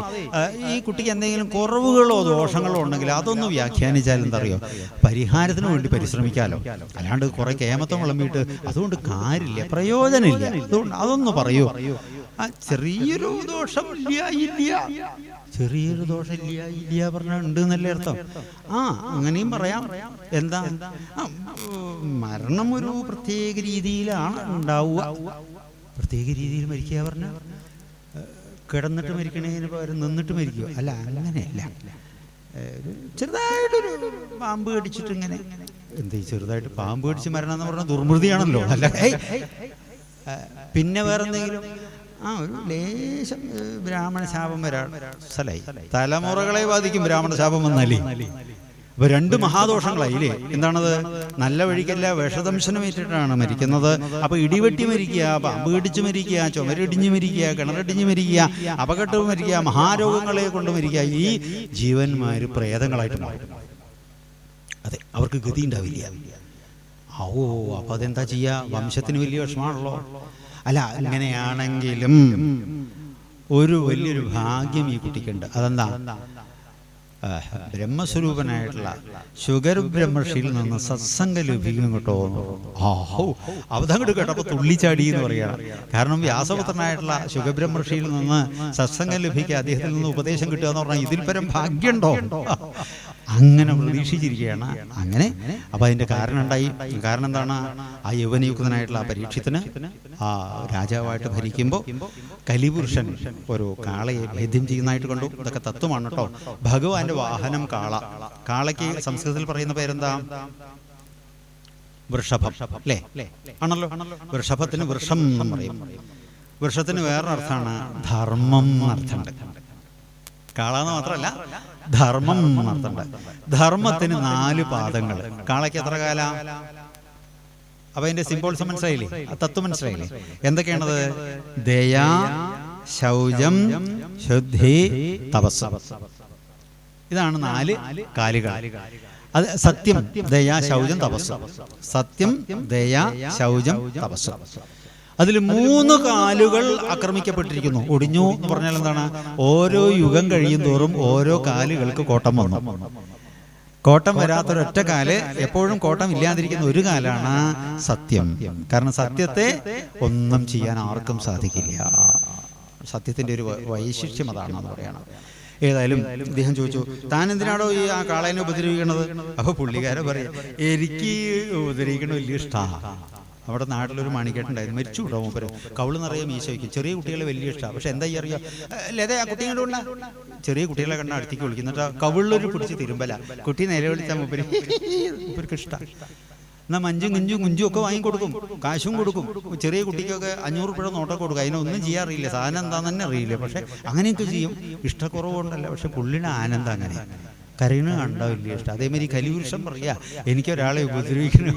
ഈ കുട്ടിക്ക് എന്തെങ്കിലും കുറവുകളോ ദോഷങ്ങളോ ഉണ്ടെങ്കിൽ അതൊന്ന് വ്യാഖ്യാനിച്ചാൽ എന്താ അറിയോ, പരിഹാരത്തിന് വേണ്ടി പരിശ്രമിക്കാമല്ലോ. അല്ലാണ്ട് കുറെ കേമത്വം വിളമ്പിയിട്ട് അതുകൊണ്ട് കാര്യമില്ല, പ്രയോജനമില്ല. അതുകൊണ്ട് അതൊന്ന് പറയൂ. ചെറിയൊരു ദോഷം ഇല്ല, ചെറിയൊരു ദോഷം ഇല്ല പറഞ്ഞാൽ ഉണ്ട് എന്നല്ലേ അർത്ഥം. അങ്ങനെയും പറയാം. എന്താ, മരണം ഒരു പ്രത്യേക രീതിയിലാണ് ഉണ്ടാവുക. പ്രത്യേക രീതിയിൽ മരിക്കുക പറഞ്ഞാൽ കിടന്നിട്ട് മരിക്കണതിന് പകരം നിന്നിട്ട് മരിക്കുക അല്ല, അങ്ങനെയല്ല. ചെറുതായിട്ടൊരു പാമ്പ് കടിച്ചിട്ട് ഇങ്ങനെ, എന്താ ചെറുതായിട്ട് പാമ്പ് കടിച്ച് മരണം എന്ന് പറഞ്ഞാൽ ദുർമൃതിയാണല്ലോ. അല്ല, പിന്നെ വേറെ എന്തെങ്കിലും ഒരു ലേശം ബ്രാഹ്മണ ശാപം വരാൻ സ്ഥലമായി, തലമുറകളെ ബാധിക്കും ബ്രാഹ്മണ ശാപം വന്നാലേ. അപ്പൊ രണ്ട് മഹാദോഷങ്ങളായില്ലേ. എന്താണത്? നല്ല വഴിക്കല്ല വിഷദംശനമേറ്റിട്ടാണ് മരിക്കുന്നത്. അപ്പൊ ഇടിവെട്ടി മരിക്കുക, പാമ്പ് കടിച്ച് മരിക്കുക, ചുമരിടിഞ്ഞ് മരിക്കുക, കിണറിടിഞ്ഞ് മരിക്കുക, അപകടം മരിക്കുക, മഹാരോഗങ്ങളെ കൊണ്ട് മരിക്കുക. ഈ ജീവന്മാര് പ്രേതങ്ങളായിട്ട് മാറും. അതെ, അവർക്ക് ഗതി ഉണ്ടാവില്ല. അപ്പൊ അതെന്താ ചെയ്യാ? വംശത്തിന് വലിയ വിഷമാണല്ലോ. അല്ല, അങ്ങനെയാണെങ്കിലും ഒരു വലിയൊരു ഭാഗ്യം ഈ കുട്ടിക്കുണ്ട്. അതെന്താ? ബ്രഹ്മസ്വരൂപനായിട്ടുള്ള ശുഗർ ബ്രഹ്മർഷിയിൽ നിന്ന് സത്സംഗം ലഭിക്കും കേട്ടോ. അവതങ്ങോട്ട് കേട്ടപ്പോൾ തുള്ളിച്ചാടി എന്ന് പറയുകയാണ്. കാരണം വ്യാസപുത്രനായിട്ടുള്ള ശുഗബ്രഹ്മർഷിയിൽ നിന്ന് സത്സംഗം ലഭിക്കുക, അദ്ദേഹത്തിൽ നിന്ന് ഉപദേശം കിട്ടുക എന്ന് പറഞ്ഞാൽ ഇതിൽ പരം ഭാഗ്യമുണ്ടോ? അങ്ങനെ പ്രതീക്ഷിച്ചിരിക്കുകയാണ്. അങ്ങനെ അപ്പൊ അതിന്റെ കാരണം ഉണ്ടായി. കാരണം എന്താണ്? ആ യൗവനയുക്തനായിട്ടുള്ള ആ പരീക്ഷത്തിന് ആ രാജാവായിട്ട് ഭരിക്കുമ്പോൾ കലിപുരുഷൻ ഒരു കാളയെ ഭേദ്യം ചെയ്യുന്നതായിട്ട് കണ്ടു. ഇതൊക്കെ തത്വമാണ് കേട്ടോ. ഭഗവാന്റെ വാഹനം കാള. കാളയ്ക്ക് സംസ്കൃതത്തിൽ പറയുന്ന പേരെന്താ? വൃഷഭം അല്ലേ? ആണല്ലോ. വൃഷഭത്തിന് വൃഷം എന്ന് പറയും. വൃക്ഷത്തിന് വേറൊരർത്ഥാണ് ധർമ്മം എന്നർത്ഥമുണ്ട്. കാള എന്ന് മാത്രമല്ല, ധർമ്മം എന്നർത്ഥമുണ്ട്. ധർമ്മത്തിന് 4 പാദങ്ങൾ. കാളയ്ക്ക് എത്ര കാല? അപ്പൊ അതിന്റെ സിംബോൾസ് മനസ്സിലായില്ലേ? തത്വം മനസ്സിലായില്ലേ? എന്തൊക്കെയാണത്? ദയ, ശൗചം, ശുദ്ധി, തപസ്. ഇതാണ് 4 കാലുകൾ. അത് സത്യം, ദയ, ശൗചം, തപസ്. സത്യം, ദയ, ശൗചം, തപസ്. അതിൽ 3 കാലുകൾ ആക്രമിക്കപ്പെട്ടിരിക്കുന്നു. ഒടിഞ്ഞു എന്ന് പറഞ്ഞാൽ എന്താണ്? ഓരോ യുഗം കഴിയും തോറും ഓരോ കാലുകൾക്ക് കോട്ടം വന്നു. കോട്ടം വരാത്തൊരൊറ്റ കാല്, എപ്പോഴും കോട്ടം ഇല്ലാതിരിക്കുന്ന ഒരു കാലാണ് സത്യം. കാരണം സത്യത്തെ ഒന്നും ചെയ്യാൻ ആർക്കും സാധിക്കില്ല. സത്യത്തിന്റെ ഒരു വൈശിഷ്ട്യം അതാണെന്ന് പറയണം. ഏതായാലും ഇദ്ദേഹം ചോദിച്ചു, താൻ എന്തിനാണോ ഈ ആ കാളേനെ ഉപദ്രവിക്കണത്? അപ്പൊ പുള്ളിക്കാരൻ പറയും, എനിക്ക് ഉപദ്രവിക്കണ വലിയ ഇഷ്ടമാണ്. അവിടെ നാട്ടിലൊരു മണിക്കേട്ടുണ്ടായിരുന്നു, മരിച്ചു വിടാം മൂപ്പര്. കവിള് നിറയെ മീശ വയ്ക്കും. ചെറിയ കുട്ടികളെ വലിയ ഇഷ്ടമാണ്. പക്ഷെ എന്താ അറിയാം, ലത ആ കുട്ടികളുടെ കൊണ്ട ചെറിയ കുട്ടികളെ കണ്ട അടുത്തേക്ക് വിളിക്കും. എന്നിട്ട് കവിളിലൊരു പിടിച്ച് തിരുമ്പല. കുട്ടി നിലവിളിച്ചാൽ മൂപ്പർക്ക് ഇഷ്ടമാണ്. എന്നാൽ മഞ്ചും കുഞ്ചും ഒക്കെ വാങ്ങിക്കൊടുക്കും, കാശും കൊടുക്കും. ചെറിയ കുട്ടിക്കൊക്കെ 500 രൂപയുടെ നോട്ടൊക്കെ കൊടുക്കും. അതിനൊന്നും ചെയ്യാറില്ല, സാധനം എന്താണെന്ന് തന്നെ അറിയില്ല. പക്ഷെ അങ്ങനെയൊക്കെ ചെയ്യും. ഇഷ്ടക്കുറവുകൊണ്ടല്ല, പക്ഷെ പുള്ളിയുടെ ആനന്ദം അങ്ങനെ. കരയണ കണ്ടാ വലിയ ഇഷ്ടം. അതേമാതിരി കലിപുരുഷൻ പറയാ, എനിക്കൊരാളെ ഉപദ്രവിക്കുന്ന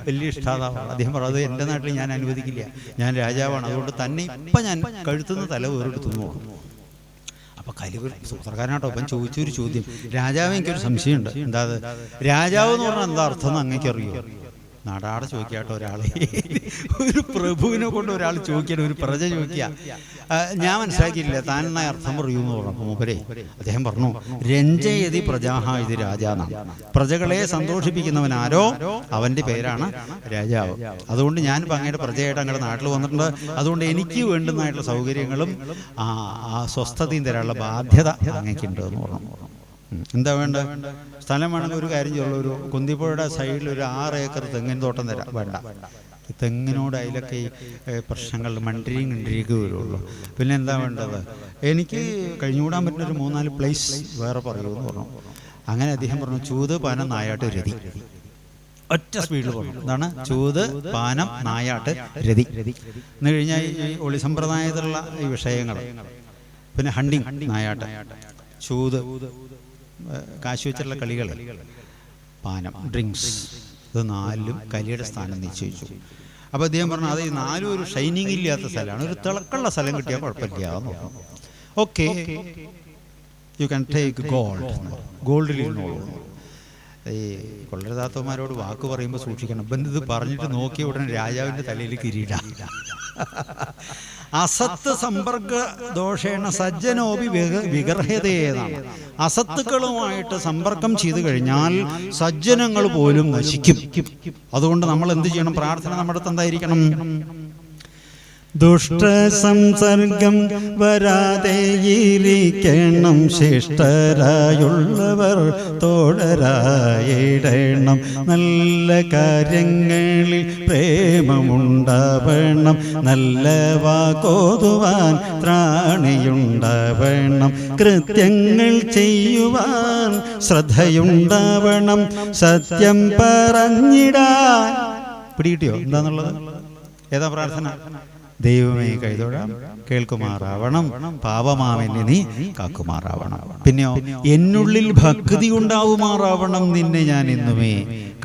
വലിയ ഇഷ്ടമാണ്. അദ്ദേഹം പറഞ്ഞത് എൻ്റെ നാട്ടിൽ ഞാൻ അനുവദിക്കില്ല, ഞാൻ രാജാവാണ്, അതുകൊണ്ട് തന്നെ ഇപ്പം ഞാൻ കഴുത്തുന്ന തല വേറെടുത്തു നോക്കും. അപ്പൊ കലിപുരുഷൻ സൂത്രക്കാരനാട്ടോ. അപ്പം ചോദിച്ചൊരു ചോദ്യം, രാജാവ് എനിക്കൊരു സംശയമുണ്ട്. എന്താ അത്? രാജാവ് എന്ന് പറഞ്ഞാൽ എന്താ അർത്ഥം എന്ന് അങ്ങേക്ക് അറിയോ? നാടാടെ ചോദിക്കാട്ടോ ഒരാളെ. ഒരു പ്രഭുവിനെ കൊണ്ട് ഒരാൾ ചോദിക്കാൻ, ഒരു പ്രജ ചോദിക്കുക. ഞാൻ മനസ്സിലാക്കിയില്ല, താൻ എന്നാ അർത്ഥം പറയൂ എന്ന് പറഞ്ഞു മൂപ്പരെ. അദ്ദേഹം പറഞ്ഞു, രഞ്ജയതി പ്രജാഹ ഇത് രാജാന്നാണ്. പ്രജകളെ സന്തോഷിപ്പിക്കുന്നവനാരോ അവന്റെ പേരാണ് രാജാവ്. അതുകൊണ്ട് ഞാനിപ്പോൾ അങ്ങയുടെ പ്രജയായിട്ട് അങ്ങയുടെ നാട്ടിൽ വന്നിട്ടുണ്ട്. അതുകൊണ്ട് എനിക്ക് വേണ്ടുന്നതായിട്ടുള്ള സൗകര്യങ്ങളും ആ സ്വസ്ഥതയും തരാനുള്ള ബാധ്യത അങ്ങേക്കുണ്ട് എന്ന് പറഞ്ഞു. എന്താ വേണ്ട? സ്ഥലം വേണമെങ്കിൽ ഒരു കാര്യം ചെയ്യുള്ളൂ, ഒരു കുന്തിപ്പുഴയുടെ സൈഡിൽ ഒരു 6 ഏക്കർ തെങ്ങിൻ തോട്ടം തരാം. വേണ്ട, തെങ്ങിനോട് അതിലൊക്കെ ഈ പ്രശ്നങ്ങൾ മണ്ടിരിക്ക് വരുള്ളൂ. പിന്നെ എന്താ വേണ്ടത്? എനിക്ക് കഴിഞ്ഞുകൂടാൻ പറ്റുന്ന ഒരു 3-4 പ്ലേസ് വേറെ പറയുമെന്ന് പറഞ്ഞു. അങ്ങനെ അദ്ദേഹം പറഞ്ഞു, ചൂത്, പാനം, നായാട്ട്, രതി. ഒറ്റ സ്പീഡിൽ പറഞ്ഞു. എന്താണ്? ചൂത്, പാനം, നായാട്ട്, രതി എന്ന് കഴിഞ്ഞാൽ ഈ ഒളി സമ്പ്രദായത്തിലുള്ള ഈ വിഷയങ്ങൾ. പിന്നെ ഹണ്ടിങ്, നായാട്ട്, ചൂത്, കാശ് വെച്ചുള്ള കളികൾ, പാനം, ഡ്രിങ്ക്സ്, ഇത് 4 കലിയുടെ സ്ഥാനം നിശ്ചയിച്ചു. അപ്പോൾ അദ്ദേഹം പറഞ്ഞു, അത് ഈ 4 ഒരു ഷൈനിങ് ഇല്ലാത്ത സ്ഥലമാണ്, ഒരു തിളക്കുള്ള സ്ഥലം കിട്ടിയാൽ കുഴപ്പമില്ല. Okay, you can take gold, ഗോൾഡിൽ ഇരുന്നോളൂ. ഈ കൊള്ളരുതാത്തവന്മാരോട് വാക്ക് പറയുമ്പോൾ സൂക്ഷിക്കണം. ബന്ധു പറഞ്ഞിട്ട് നോക്കിയ ഉടനെ രാജാവിൻ്റെ തലയിൽ കിരീട. അസത്ത് സമ്പർക്ക ദോഷേണ സജ്ജനോപി വിഗ്രഹ്യതയെന്നാണ്. അസത്തുക്കളുമായിട്ട് സമ്പർക്കം ചെയ്തു കഴിഞ്ഞാൽ സജ്ജനങ്ങൾ പോലും നശിക്കും. അതുകൊണ്ട് നമ്മൾ എന്ത് ചെയ്യണം? പ്രാർത്ഥന നമ്മുടെ എന്തായിരിക്കണം? ദുഷ്ടസംസർഗം വരാതെയിരിക്കണം, ശിഷ്ടരായുള്ളവർ തോഴരായിടണം. നല്ല കാര്യങ്ങളിൽ പ്രേമമുണ്ടാവണം, നല്ല വാക്കോതുവാൻ ത്രാണിയുണ്ടാവണം. കൃത്യങ്ങൾ ചെയ്യുവാൻ ശ്രദ്ധയുണ്ടാവണം, സത്യം പറഞ്ഞിടാൻ. പിടികിട്ടിയോ എന്താന്നുള്ളത്? ഏതാ പ്രാർത്ഥന? ദൈവമേ കൈതൊഴാം, കേൾക്കുമാറാവണം, പാപമാവെന്നെ നീ കാക്കുമാറാവണം. പിന്നെയോ എന്നുള്ളിൽ ഭക്തി ഉണ്ടാവുമാറാവണം, നിന്നെ ഞാൻ എന്നുമേ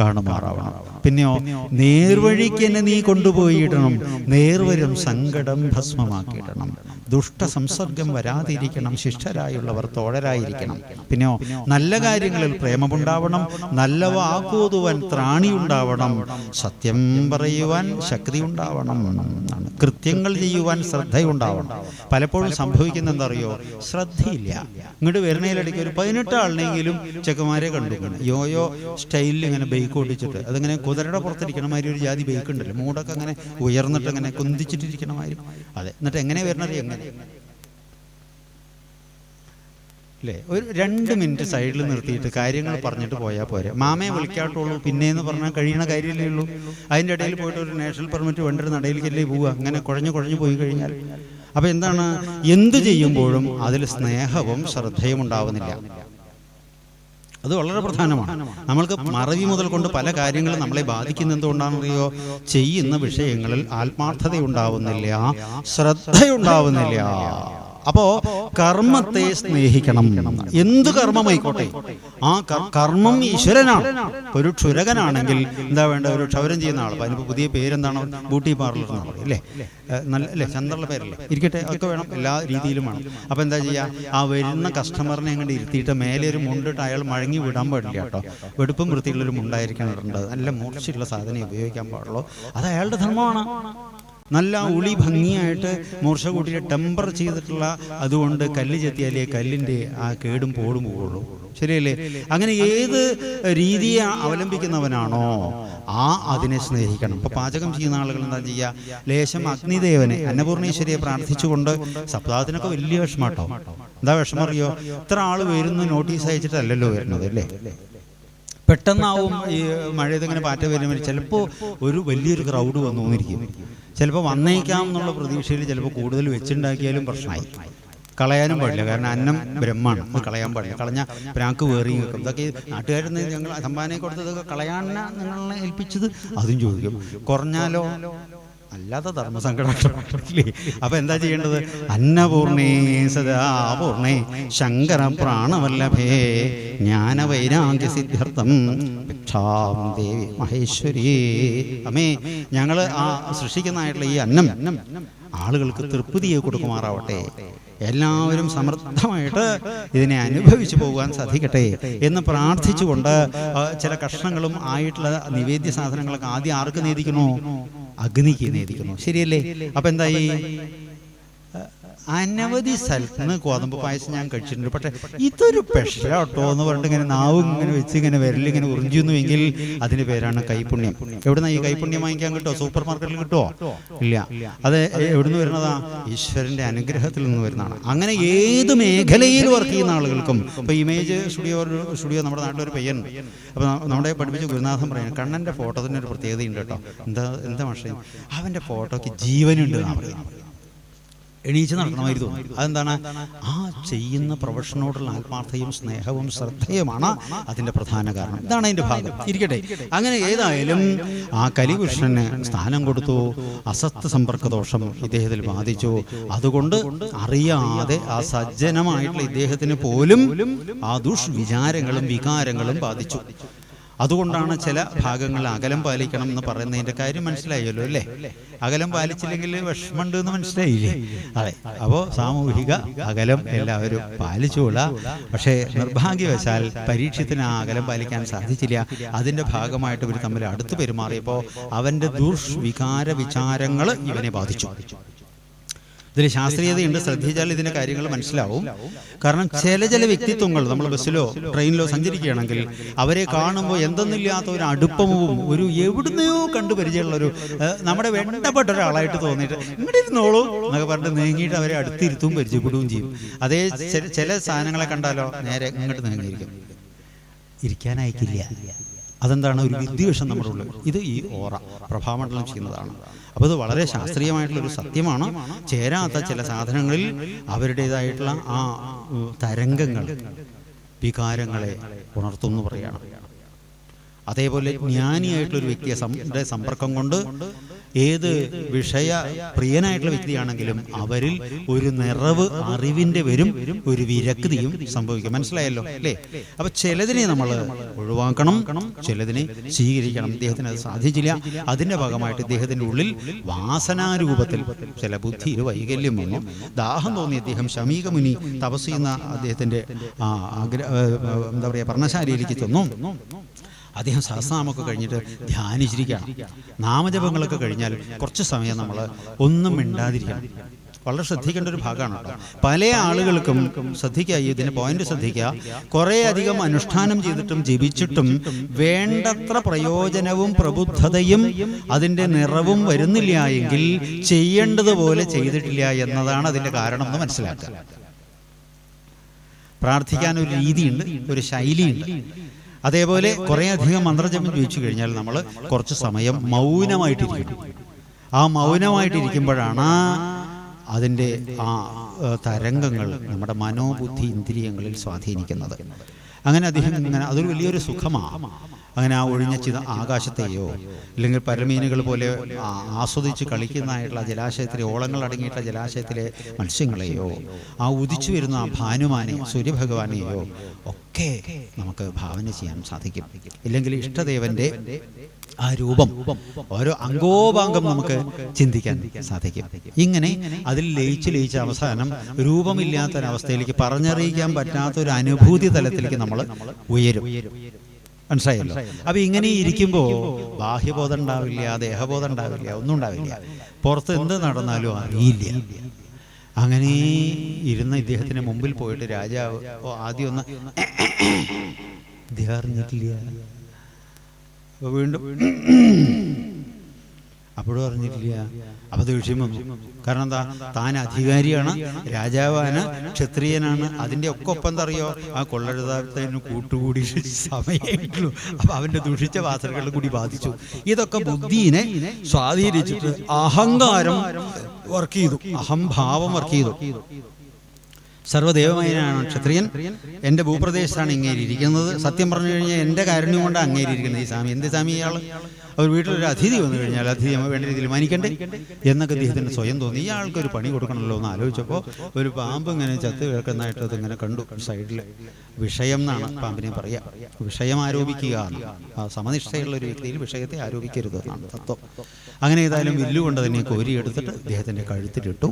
കാണുമാറാവണം. പിന്നെയോ നേർവഴിക്ക് എന്നെ നീ കൊണ്ടുപോയിടണം, നേർവരും സങ്കടം ഭസ്മമാക്കിയിടണം. ദുഷ്ടസംസർഗം വരാതിരിക്കണം, ശിഷ്ടരായുള്ളവർ തോഴരായിരിക്കണം. പിന്നെയോ നല്ല കാര്യങ്ങളിൽ പ്രേമമുണ്ടാവണം, നല്ല വാക്കോതുവാൻ ത്രാണിയുണ്ടാവണം, സത്യം പറയുവാൻ ശക്തി ഉണ്ടാവണം, കൃത്യങ്ങൾ ചെയ്യുവാൻ ശ്രദ്ധയുണ്ടാവണം. പലപ്പോഴും സംഭവിക്കുന്ന എന്താ അറിയോ? ശ്രദ്ധയില്ല. ഇങ്ങോട്ട് വരുന്നതിലിടയ്ക്ക് ഒരു 18 ആളിനെങ്കിലും ചെക്കന്മാരെ കണ്ടു യോയോ സ്റ്റൈലിൽ ഇങ്ങനെ ബൈക്ക് ഓടിച്ചിട്ട്, അതിങ്ങനെ കുതിരയുടെ പുറത്തിരിക്കണ മാതിരി ഒരു ജാതി ബൈക്ക് ഉണ്ടല്ലോ, മൂടൊക്കെ അങ്ങനെ ഉയർന്നിട്ട് അങ്ങനെ കുന്തിച്ചിട്ടിരിക്കണ മാതിരി. അതെ, എന്നിട്ട് എങ്ങനെ വരണത്? എങ്ങനെ അല്ലേ? ഒരു 2 മിനിറ്റ് സൈഡിൽ നിർത്തിയിട്ട് കാര്യങ്ങൾ പറഞ്ഞിട്ട് പോയാൽ പോരെ. മാമയെ വിളിക്കാട്ടുള്ളൂ പിന്നെയെന്ന് പറഞ്ഞാൽ കഴിയണ കാര്യമല്ലേ ഉള്ളൂ. അതിൻ്റെ ഇടയിൽ പോയിട്ട് ഒരു നാഷണൽ പെർമിറ്റ് വേണ്ടൊരു നടയിലേക്കല്ലേ പോവുക. അങ്ങനെ കുഴഞ്ഞു പോയി കഴിഞ്ഞാൽ അപ്പം എന്താണ്? എന്ത് ചെയ്യുമ്പോഴും അതിൽ സ്നേഹവും ശ്രദ്ധയും ഉണ്ടാവുന്നില്ല. അത് വളരെ പ്രധാനമാണ്. നമ്മൾക്ക് മറവി മുതൽ കൊണ്ട് പല കാര്യങ്ങളും നമ്മളെ ബാധിക്കുന്ന എന്തുകൊണ്ടാണെന്നറിയോ? ചെയ്യുന്ന വിഷയങ്ങളിൽ ആത്മാർത്ഥതയുണ്ടാവുന്നില്ല, ശ്രദ്ധയുണ്ടാവുന്നില്ല. അപ്പോ കർമ്മത്തെ സ്നേഹിക്കണം. എന്ത് കർമ്മമായിക്കോട്ടെ, ആ കർമ്മം ഈശ്വരനാണ്. ഒരു ക്ഷുരകനാണെങ്കിൽ എന്താ വേണ്ട? ഒരു ക്ഷൗരം ചെയ്യുന്ന ആൾ. അതിനിപ്പോൾ പുതിയ പേരെന്താണ്? ബ്യൂട്ടി പാർലർ എന്നാണ് അല്ലേ? നല്ല അല്ലേ? ചന്ദ്രനുള്ള പേരല്ലേ? ഇരിക്കട്ടെ, ഒക്കെ വേണം, എല്ലാ രീതിയിലും വേണം. അപ്പോൾ എന്താ ചെയ്യുക? ആ വരുന്ന കസ്റ്റമറിനെ അങ്ങോട്ട് ഇരുത്തിയിട്ട് മേലെ ഒരു മുണ്ടിട്ട് അയാൾ മഴങ്ങി വിടാൻ പാടില്ല കേട്ടോ. വെടുപ്പും വൃത്തിയുള്ളൊരു മുണ്ടായിരിക്കാനുണ്ട്. നല്ല മൂർച്ചയുള്ള സാധനം ഉപയോഗിക്കാൻ പാടുള്ളൂ. അത് അയാളുടെ ധർമ്മമാണ്. നല്ല ഉളി ഭംഗിയായിട്ട് മൂർച്ച കൂട്ടിയ ടെമ്പർ ചെയ്തിട്ടുള്ള, അതുകൊണ്ട് കല്ല് ചെത്തിയാലേ കല്ലിൻ്റെ ആ കേടും പോടും പോവുള്ളൂ. ശരിയല്ലേ? അങ്ങനെ ഏത് രീതിയെ അവലംബിക്കുന്നവനാണോ അതിനെ സ്നേഹിക്കണം. ഇപ്പൊ പാചകം ചെയ്യുന്ന ആളുകൾ എന്താ ചെയ്യുക? ലേശം അഗ്നിദേവനെ, അന്നപൂർണേശ്വരിയെ പ്രാർത്ഥിച്ചുകൊണ്ട്, സപ്താഹത്തിനൊക്കെ വലിയ വിഷമാട്ടോ. എന്താ വിഷമം അറിയോ? ഇത്ര ആള് വരുന്നു നോട്ടീസ് അയച്ചിട്ടല്ലല്ലോ വരുന്നത് അല്ലേ? പെട്ടെന്നാവും ഈ മഴയത്തിങ്ങനെ പാറ്റ വരുമ്പോൾ ചിലപ്പോൾ ഒരു വലിയൊരു ക്രൗഡ് വന്നുകൊണ്ടിരിക്കും. ചിലപ്പോൾ വന്നേക്കാം എന്നുള്ള പ്രതീക്ഷയിൽ ചിലപ്പോൾ കൂടുതൽ വെച്ചുണ്ടാക്കിയാലും പ്രശ്നമായി. കളയാനും പാടില്ല, കാരണം അന്നം ബ്രഹ്മാണ്, അത് കളയാൻ പാടില്ല. കളഞ്ഞാൽ പ്രാക്ക് വേറിയും വെക്കും. ഇതൊക്കെ നാട്ടുകാരിൽ നിന്ന് ഞങ്ങൾ സംഭാവന കൊടുത്തതൊക്കെ കളയാനാണ് നിങ്ങളെ ഏൽപ്പിച്ചത്, അതും ചോദിക്കും. കുറഞ്ഞാലോ? അല്ലാത്ത ധർമ്മസങ്കടമില്ലേ? അപ്പൊ എന്താ ചെയ്യേണ്ടത്? അന്നപൂർണേ സദാപൂർണേ ശങ്കര പ്രാണവല്ലഭേ ജ്ഞാനവൈരാഗ്യ സിദ്ധ്യർത്ഥം ഭിക്ഷാം ദേവി മഹേശ്വരി. അമ്മേ, ഞങ്ങൾ ആ സൃഷ്ടിക്കുന്നതായിട്ടുള്ള ഈ അന്നം ആളുകൾക്ക് തൃപ്തിയെ കൊടുക്കുമാറാവട്ടെ. എല്ലാവരും സമൃദ്ധമായിട്ട് ഇതിനെ അനുഭവിച്ചു പോകാൻ സാധിക്കട്ടെ എന്ന് പ്രാർത്ഥിച്ചുകൊണ്ട് ചില കഷ്ണങ്ങളും ആയിട്ടുള്ള നിവേദ്യ സാധനങ്ങളൊക്കെ ആദ്യം ആർക്ക് നേദിക്കുന്നു? അഗ്നിക്ക് നേദിക്കുന്നു. ശരിയല്ലേ? അപ്പൊ എന്തായി? അനവധി സ്ഥലത്ത് നിന്ന് ഗോതമ്പ് പായസം ഞാൻ കഴിച്ചിട്ടുണ്ട്. പക്ഷെ ഇതൊരു പെഷലാട്ടോ എന്ന് പറഞ്ഞിട്ട് ഇങ്ങനെ നാവും ഇങ്ങനെ വെച്ച് ഇങ്ങനെ വിരലിങ്ങനെ ഉറിഞ്ചുന്നുവെങ്കിൽ അതിന് പേരാണ് കൈപുണ്യം. എവിടുന്ന ഈ കൈപുണ്യം വാങ്ങിക്കാൻ കിട്ടുമോ? സൂപ്പർ മാർക്കറ്റിൽ കിട്ടുമോ? ഇല്ല. അത് എവിടുന്ന് വരുന്നതാ? ഈശ്വരന്റെ അനുഗ്രഹത്തിൽ നിന്ന് വരുന്നതാണ്. അങ്ങനെ ഏത് മേഖലയിൽ വർക്ക് ചെയ്യുന്ന ആളുകൾക്കും, ഇപ്പൊ ഇമേജ് സ്റ്റുഡിയോ നമ്മുടെ നാട്ടിലൊരു പയ്യൻ, അപ്പൊ നമ്മുടെ പഠിപ്പിച്ച ഗുരുനാഥൻ പറയുന്നത് കണ്ണന്റെ ഫോട്ടോത്തിന് ഒരു പ്രത്യേകതയുണ്ട് കേട്ടോ. എന്താ പക്ഷേ അവന്റെ ഫോട്ടോക്ക് ജീവനുണ്ട് എന്നാണ് പറയുന്നത്. എണീച്ച് നടക്കണമായിരുന്നു തോന്നുന്നു. അതെന്താണ്? ആ ചെയ്യുന്ന പ്രൊഫഷനോടുള്ള ആത്മാർത്ഥയും സ്നേഹവും ശ്രദ്ധയുമാണ് അതിന്റെ പ്രധാന കാരണം. ഇതാണ് അതിന്റെ ഭാഗം. ഇരിക്കട്ടെ. അങ്ങനെ ഏതായാലും ആ കലികൃഷ്ണന് സ്ഥാനം കൊടുത്തു. അസത്ത് സമ്പർക്ക ദോഷം ഇദ്ദേഹത്തിൽ ബാധിച്ചു. അതുകൊണ്ട് അറിയാതെ ആ സജ്ജനമായിട്ടുള്ള ഇദ്ദേഹത്തിന് പോലും ആ ദുഷ്വിചാരങ്ങളും വികാരങ്ങളും ബാധിച്ചു. അതുകൊണ്ടാണ് ചില ഭാഗങ്ങളിൽ അകലം പാലിക്കണം എന്ന് പറയുന്നതിന്റെ കാര്യം മനസ്സിലായല്ലോ അല്ലേ? അകലം പാലിച്ചില്ലെങ്കിൽ വിഷമമുണ്ട് എന്ന് മനസ്സിലായില്ലേ? അതെ. അപ്പോൾ സാമൂഹിക അകലം എല്ലാവരും പാലിച്ചുകൊള്ളാം. പക്ഷേ നിർഭാഗ്യവശാൽ പരീക്ഷത്തിന് ആ അകലം പാലിക്കാൻ സാധിച്ചില്ല. അതിന്റെ ഭാഗമായിട്ട് ഇവർ തമ്മിൽ അടുത്ത് പെരുമാറിയപ്പോൾ അവന്റെ ദുഷ്വികാര വിചാരങ്ങൾ ഇവനെ ബാധിച്ചു. ഇതിൽ ശാസ്ത്രീയതയുണ്ട്, ശ്രദ്ധിച്ചാൽ ഇതിൻ്റെ കാര്യങ്ങൾ മനസ്സിലാവും. കാരണം ചില വ്യക്തിത്വങ്ങൾ നമ്മൾ ബസ്സിലോ ട്രെയിനിലോ സഞ്ചരിക്കുകയാണെങ്കിൽ അവരെ കാണുമ്പോൾ എന്തെന്നില്ലാത്ത ഒരു അടുപ്പവും ഒരു എവിടുന്നയോ കണ്ടു പരിചയമുള്ളൊരു നമ്മുടെ വേണ്ടപ്പെട്ട ഒരാളായിട്ട് തോന്നിയിട്ട് ഇങ്ങോട്ട് ഇരുന്നോളൂ എന്നൊക്കെ പറഞ്ഞിട്ട് നീങ്ങിയിട്ട് അവരെ അടുത്തിരുത്തും പരിചയപ്പെടുകയും ചെയ്യും. അതേ ചില സാധനങ്ങളെ കണ്ടാലോ നേരെ ഇങ്ങോട്ട് നീങ്ങിയിരിക്കും, ഇരിക്കാനയക്കില്ല. അതെന്താണ്? ഒരു വിദ്വേഷം നമ്മുടെ ഉള്ളിൽ. ഇത് ഈ ഓറ പ്രഭാമണ്ഡലം ചെയ്യുന്നതാണ്. അപ്പോൾ ഇത് വളരെ ശാസ്ത്രീയമായിട്ടുള്ളൊരു സത്യമാണ്. ചേരാത്ത ചില സാധനങ്ങളിൽ അവരുടേതായിട്ടുള്ള ആ തരംഗങ്ങൾ വികാരങ്ങളെ ഉണർത്തുന്നു പറയുകയാണ്. അതേപോലെ ജ്ഞാനിയായിട്ടുള്ളൊരു വ്യക്തിയെ സമ്പർക്കം കൊണ്ട് ഏത് വിഷയ പ്രിയനായിട്ടുള്ള വ്യക്തിയാണെങ്കിലും അവരിൽ ഒരു നിറവ് അറിവിൻ്റെ വരും, ഒരു വിരക്തിയും സംഭവിക്കും. മനസ്സിലായല്ലോ അല്ലേ? അപ്പൊ ചിലതിനെ നമ്മൾ ഒഴിവാക്കണം, ചിലതിനെ സ്വീകരിക്കണം. ഇദ്ദേഹത്തിന് അത് സാധിച്ചില്ല. അതിൻ്റെ ഭാഗമായിട്ട് ഇദ്ദേഹത്തിൻ്റെ ഉള്ളിൽ വാസനാരൂപത്തിൽ ചില ബുദ്ധിയിൽ വൈകല്യം വന്നു. ദാഹം തോന്നി അദ്ദേഹം ശമീക മുനി തപസ് ചെയ്യുന്ന അദ്ദേഹത്തിൻ്റെ എന്താ പറയുക പർണശാലയിലേക്ക് ചെന്നു. അദ്ദേഹം സഹസ്രനാമൊക്കെ കഴിഞ്ഞിട്ട് ധ്യാനിച്ചിരിക്കുകയാണ്. നാമജപങ്ങളൊക്കെ കഴിഞ്ഞാൽ കുറച്ച് സമയം നമ്മൾ ഒന്നും മിണ്ടാതിരിക്കണം. വളരെ ശ്രദ്ധിക്കേണ്ട ഒരു ഭാഗമാണ് കേട്ടോ. പല ആളുകൾക്കും ശ്രദ്ധിക്കുക, ഇതിന് പോയിന്റ് ശ്രദ്ധിക്കുക, കുറേ അധികം അനുഷ്ഠാനം ചെയ്തിട്ടും ജപിച്ചിട്ടും വേണ്ടത്ര പ്രയോജനവും പ്രബുദ്ധതയും അതിൻ്റെ നിറവും വരുന്നില്ല എങ്കിൽ ചെയ്യേണ്ടതുപോലെ ചെയ്തിട്ടില്ല എന്നതാണ് അതിൻ്റെ കാരണം എന്ന് മനസ്സിലാക്കുക. പ്രാർത്ഥിക്കാൻ ഒരു രീതിയുണ്ട്, ഒരു ശൈലിയുണ്ട്. അതേപോലെ കുറേ അധികം മന്ത്രജപം ചോദിച്ചു കഴിഞ്ഞാൽ നമ്മൾ കുറച്ച് സമയം മൗനമായിട്ടിരിക്കണം. ആ മൗനമായിട്ടിരിക്കുമ്പോഴാണ് അതിൻ്റെ ആ തരംഗങ്ങൾ നമ്മുടെ മനോബുദ്ധി ഇന്ദ്രിയങ്ങളിൽ സ്വാധീനിക്കുന്നത്. അങ്ങനെ അദ്ദേഹം ഇങ്ങനെ അതൊരു വലിയൊരു സുഖമാണ്. അങ്ങനെ ആ ഒഴിഞ്ഞ ആകാശത്തെയോ അല്ലെങ്കിൽ പരമീനുകൾ പോലെ ആസ്വദിച്ച് കളിക്കുന്നതായിട്ടുള്ള ജലാശയത്തിലെ ഓളങ്ങൾ അടങ്ങിയിട്ടുള്ള ജലാശയത്തിലെ മത്സ്യങ്ങളെയോ ആ ഉദിച്ചു വരുന്ന ആ ഭാനുമാനെ സൂര്യഭഗവാനെയോ ഒക്കെ നമുക്ക് ഭാവന ചെയ്യാൻ സാധിക്കും. ഇല്ലെങ്കിൽ ഇഷ്ടദേവന്റെ ആ രൂപം ഓരോ അംഗോപാംഗം നമുക്ക് ചിന്തിക്കാൻ സാധിക്കും. ഇങ്ങനെ അതിൽ ലയിച്ച് അവസാനം രൂപമില്ലാത്തൊരവസ്ഥയിലേക്ക് പറഞ്ഞറിയിക്കാൻ പറ്റാത്തൊരു അനുഭൂതി തലത്തിലേക്ക് നമ്മൾ ഉയരും. മനസ്സിലായല്ലോ? അപ്പൊ ഇങ്ങനെ ഇരിക്കുമ്പോൾ ബാഹ്യബോധം ഉണ്ടാവില്ല, ദേഹബോധം ഉണ്ടാവില്ല, ഒന്നും ഉണ്ടാവില്ല. പുറത്ത് എന്ത് നടന്നാലും അറിയില്ല. അങ്ങനെ ഇരുന്ന ഇദ്ദേഹത്തിന് മുമ്പിൽ പോയിട്ട് രാജാവ് ആദ്യം ഒന്ന് ഇദ്ദേഹം അറിഞ്ഞിട്ടില്ല. വീണ്ടും അപ്പോഴും അറിഞ്ഞിട്ടില്ല. അപ്പൊ ദേഷ്യം വന്നു. കാരണം എന്താ? താൻ അധികാരിയാണ്, രാജാവാണ്, ക്ഷത്രിയനാണ്. അതിൻ്റെ ഒക്കെ ഒപ്പം എന്താ അറിയോ, ആ കൊള്ളരുതാത്തതിന് കൂട്ടുകൂടി സമയമായിട്ടുള്ളൂ. അപ്പൊ അവന്റെ ദൂഷിച്ച വാസനകൾ കൂടി ബാധിച്ചു. ഇതൊക്കെ ബുദ്ധിയെ സ്വാധീനിച്ചിട്ട് അഹങ്കാരം വർക്ക് ചെയ്തു, അഹംഭാവം വർക്ക് ചെയ്തു. സർവ്വദേവമയനാണ് ക്ഷത്രിയൻ. എൻ്റെ ഭൂപ്രദേശത്താണ് ഇങ്ങേരിയിരിക്കുന്നത്. സത്യം പറഞ്ഞു കഴിഞ്ഞാൽ എൻ്റെ കാരുണ്യം കൊണ്ട് അങ്ങേരിയിരിക്കുന്നത് ഈ സ്വാമി. എന്ത് സ്വാമി ഇയാൾ? അവർ വീട്ടിലൊരു അതിഥി വന്നു കഴിഞ്ഞാൽ അതിഥി നമ്മൾ വേണ്ട രീതിയിൽ മാനിക്കണ്ടേ എന്നൊക്കെ അദ്ദേഹത്തിന് സ്വയം തോന്നി. ഇയാൾക്കൊരു പണി കൊടുക്കണമല്ലോ എന്ന് ആലോചിച്ചപ്പോൾ ഒരു പാമ്പ് ഇങ്ങനെ ചത്ത് കിടക്കുന്നതായിട്ട് അതിങ്ങനെ കണ്ടു സൈഡിൽ. വിഷയം എന്നാണ് പാമ്പിനെ പറയുക. വിഷയം ആരോപിക്കുക, സമനിഷ്ഠയുള്ള ഒരു വ്യക്തിയിൽ വിഷയത്തെ ആരോപിക്കരുത് എന്നാണ് തത്വം. അങ്ങനെ ഏതായാലും വില്ലുകൊണ്ട് തന്നെ കോരിയെടുത്തിട്ട് അദ്ദേഹത്തിൻ്റെ കഴുത്തിലിട്ടു.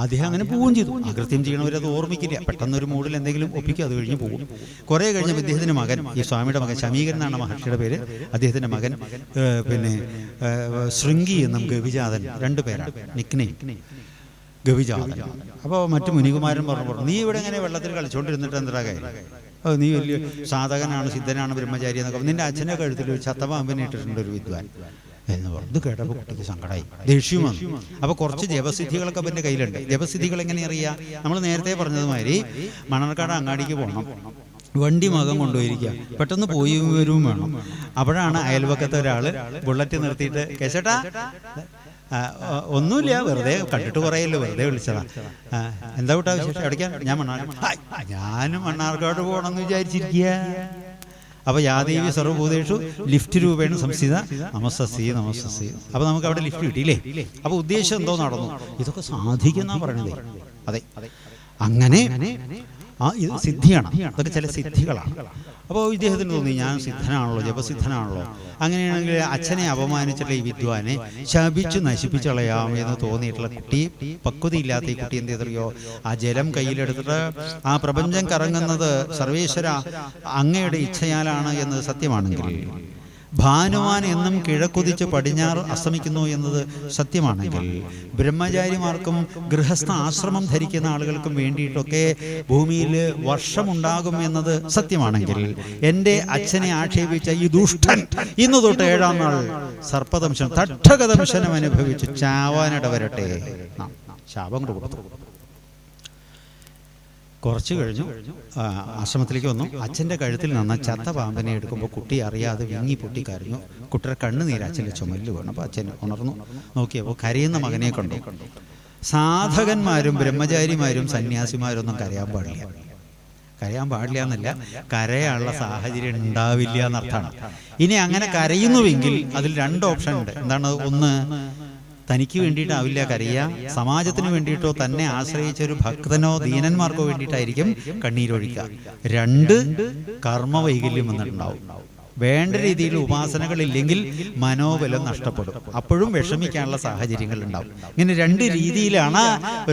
അദ്ദേഹം അങ്ങനെ പോവുകയും ചെയ്തു. അകൃത്യം ചെയ്യണവരത് ഓർമ്മിക്കില്ല. പെട്ടെന്നൊരു മൂഡിൽ എന്തെങ്കിലും ഒപ്പിക്കുക, അത് കഴിഞ്ഞ് പോകും. കുറേ കഴിഞ്ഞപ്പോൾ ഇദ്ദേഹത്തിൻ്റെ മകൻ, ഈ സ്വാമിയുടെ മകൻ ശമീകരൻ എന്നാണ് മഹർഷിയുടെ പേര്, അദ്ദേഹത്തിൻ്റെ മകൻ പിന്നെ ശൃംഗി എന്നും ഗവിജാതൻ, 2 പേരാണ് നിക്നെയിം, ഗവിജാതൻ. അപ്പോൾ മറ്റു മുനികുമാരൻ പറഞ്ഞു, നീ ഇവിടെ ഇങ്ങനെ വെള്ളത്തിൽ കളിച്ചുകൊണ്ടിരുന്നിട്ട് എന്താ കാര്യം? നീ വലിയ സാധകനാണ്, സിദ്ധനാണ്, ബ്രഹ്മചാരി എന്നൊക്കെ. നിന്റെ അച്ഛൻ്റെ കഴുത്തിൽ ഒരു ചത്തപാമ്പിനെ ഇട്ടിട്ടുണ്ട് ഒരു വിദ്വാൻ എന്ന് പറഞ്ഞു. ഇത് കേട്ടപ്പോൾ കുട്ടിക്ക് സങ്കടമായി, ദേഷ്യം വന്നു. അപ്പോൾ കുറച്ച് ജപസിദ്ധികളൊക്കെ എൻ്റെ കയ്യിലുണ്ട്. ജപസിദ്ധികൾ എങ്ങനെ അറിയാം? നമ്മൾ നേരത്തെ പറഞ്ഞതുമാതിരി മണർക്കാട് അങ്ങാടിക്ക് പോകണം, വണ്ടി മകം കൊണ്ടുപോയിരിക്കുക, പെട്ടെന്ന് പോയി വരും വേണം. അപ്പോഴാണ് അയൽവക്കത്തെ ഒരാൾ ബുള്ളറ്റ് നിർത്തിയിട്ട്, കേശട്ടാ ഒന്നുമില്ല, വെറുതെ കണ്ടിട്ട് കുറയല്ലോ, വെറുതെ വിളിച്ചതാ, എന്താ കൂട്ടാ വിശേഷം, എവിടേക്കാ? ഞാനും മണ്ണാർക്കാട് പോകണമെന്ന് വിചാരിച്ചിരിക്കുക. അപ്പൊ യാദേവി സർവഭൂതേഷു ലിഫ്റ്റ് രൂപേണ സംസ്ഥിത നമസ്തേ നമസ്തേ. അപ്പൊ നമുക്ക് അവിടെ ലിഫ്റ്റ് കിട്ടിയില്ലേ? അപ്പൊ ഉദ്ദേശം എന്തോ നടന്നു. ഇതൊക്കെ സാധിക്കുന്ന പറയണതേ. അതെ, അങ്ങനെ ഇത് സിദ്ധിയാണ്. അതൊക്കെ ചില സിദ്ധികളാണ്. അപ്പോൾ ഇദ്ദേഹത്തിന് തോന്നി, ഞാൻ സിദ്ധനാണല്ലോ, ജപസിദ്ധനാണല്ലോ, അങ്ങനെയാണെങ്കിൽ അച്ഛനെ അപമാനിച്ചിട്ടുള്ള ഈ വിദ്വാനെ ശപിച്ച് നശിപ്പിച്ച് കളയാം എന്ന് തോന്നിയിട്ടുള്ള കുട്ടി, പക്വതയില്ലാത്ത ഈ കുട്ടി എന്ത് ചെയ്തറിയോ, ആ ജലം കയ്യിലെടുത്തിട്ട് ആ പ്രപഞ്ചം കറങ്ങുന്നത് സർവേശ്വര അങ്ങയുടെ ഇച്ഛയാലാണ് എന്നത് സത്യമാണെങ്കിൽ ഭാനുമാൻ എന്നും കിഴക്കുതിച്ച് പടിഞ്ഞാറ് അസ്തമിക്കുന്നു എന്നത് സത്യമാണെങ്കിൽ, ബ്രഹ്മചാരിമാർക്കും ഗൃഹസ്ഥ ആശ്രമം ധരിക്കുന്ന ആളുകൾക്കും വേണ്ടിയിട്ടൊക്കെ ഭൂമിയിൽ വർഷമുണ്ടാകും എന്നത് സത്യമാണെങ്കിൽ, എൻ്റെ അച്ഛനെ ആക്ഷേപിച്ച ഈ ദുഷ്ടൻ ഇന്ന് തൊട്ട് 7-ാം നാൾ സർപ്പദംശനം, തട്ടകദംശനം അനുഭവിച്ച് ചാവാനിട വരട്ടെ. ശാപം കൊടുത്തു. കുറച്ച് കഴിഞ്ഞു ആശ്രമത്തിലേക്ക് വന്നു. അച്ഛൻ്റെ കഴുത്തിൽ നിന്ന് ചത്ത പാമ്പിനെ എടുക്കുമ്പോൾ കുട്ടി അറിയാതെ വിങ്ങി പൊട്ടി കരഞ്ഞു. കുട്ടിയുടെ കണ്ണുനീര് അച്ഛൻ്റെ ചുമലിൽ വീണു. അപ്പോൾ അച്ഛൻ ഉണർന്നു നോക്കിയപ്പോൾ കരയുന്ന മകനെ കണ്ടു. സാധകന്മാരും ബ്രഹ്മചാരിമാരും സന്യാസിമാരും ഒന്നും കരയാൻ പാടില്ല. കരയാൻ പാടില്ല എന്നല്ല, കരയാനുള്ള സാഹചര്യം ഉണ്ടാവില്ല എന്നർത്ഥമാണ്. ഇനി അങ്ങനെ കരയുന്നുവെങ്കിൽ അതിൽ 2 ഓപ്ഷൻ ഉണ്ട്. എന്താണ്? ഒന്ന്, തനിക്ക് വേണ്ടിയിട്ടാവില്ല കരയുക, സമാജത്തിന് വേണ്ടിയിട്ടോ തന്നെ ആശ്രയിച്ച ഒരു ഭക്തനോ ദീനന്മാർക്കോ വേണ്ടിയിട്ടായിരിക്കും കണ്ണീരൊഴിക്കുക. 2, കർമ്മവൈകല്യം വന്നിട്ടുണ്ടാവും. വേണ്ട രീതിയിൽ ഉപാസനകളില്ലെങ്കിൽ മനോബലം നഷ്ടപ്പെടും. അപ്പോഴും വിഷമിക്കാനുള്ള സാഹചര്യങ്ങൾ ഉണ്ടാവും. ഇങ്ങനെ 2 രീതിയിലാണ്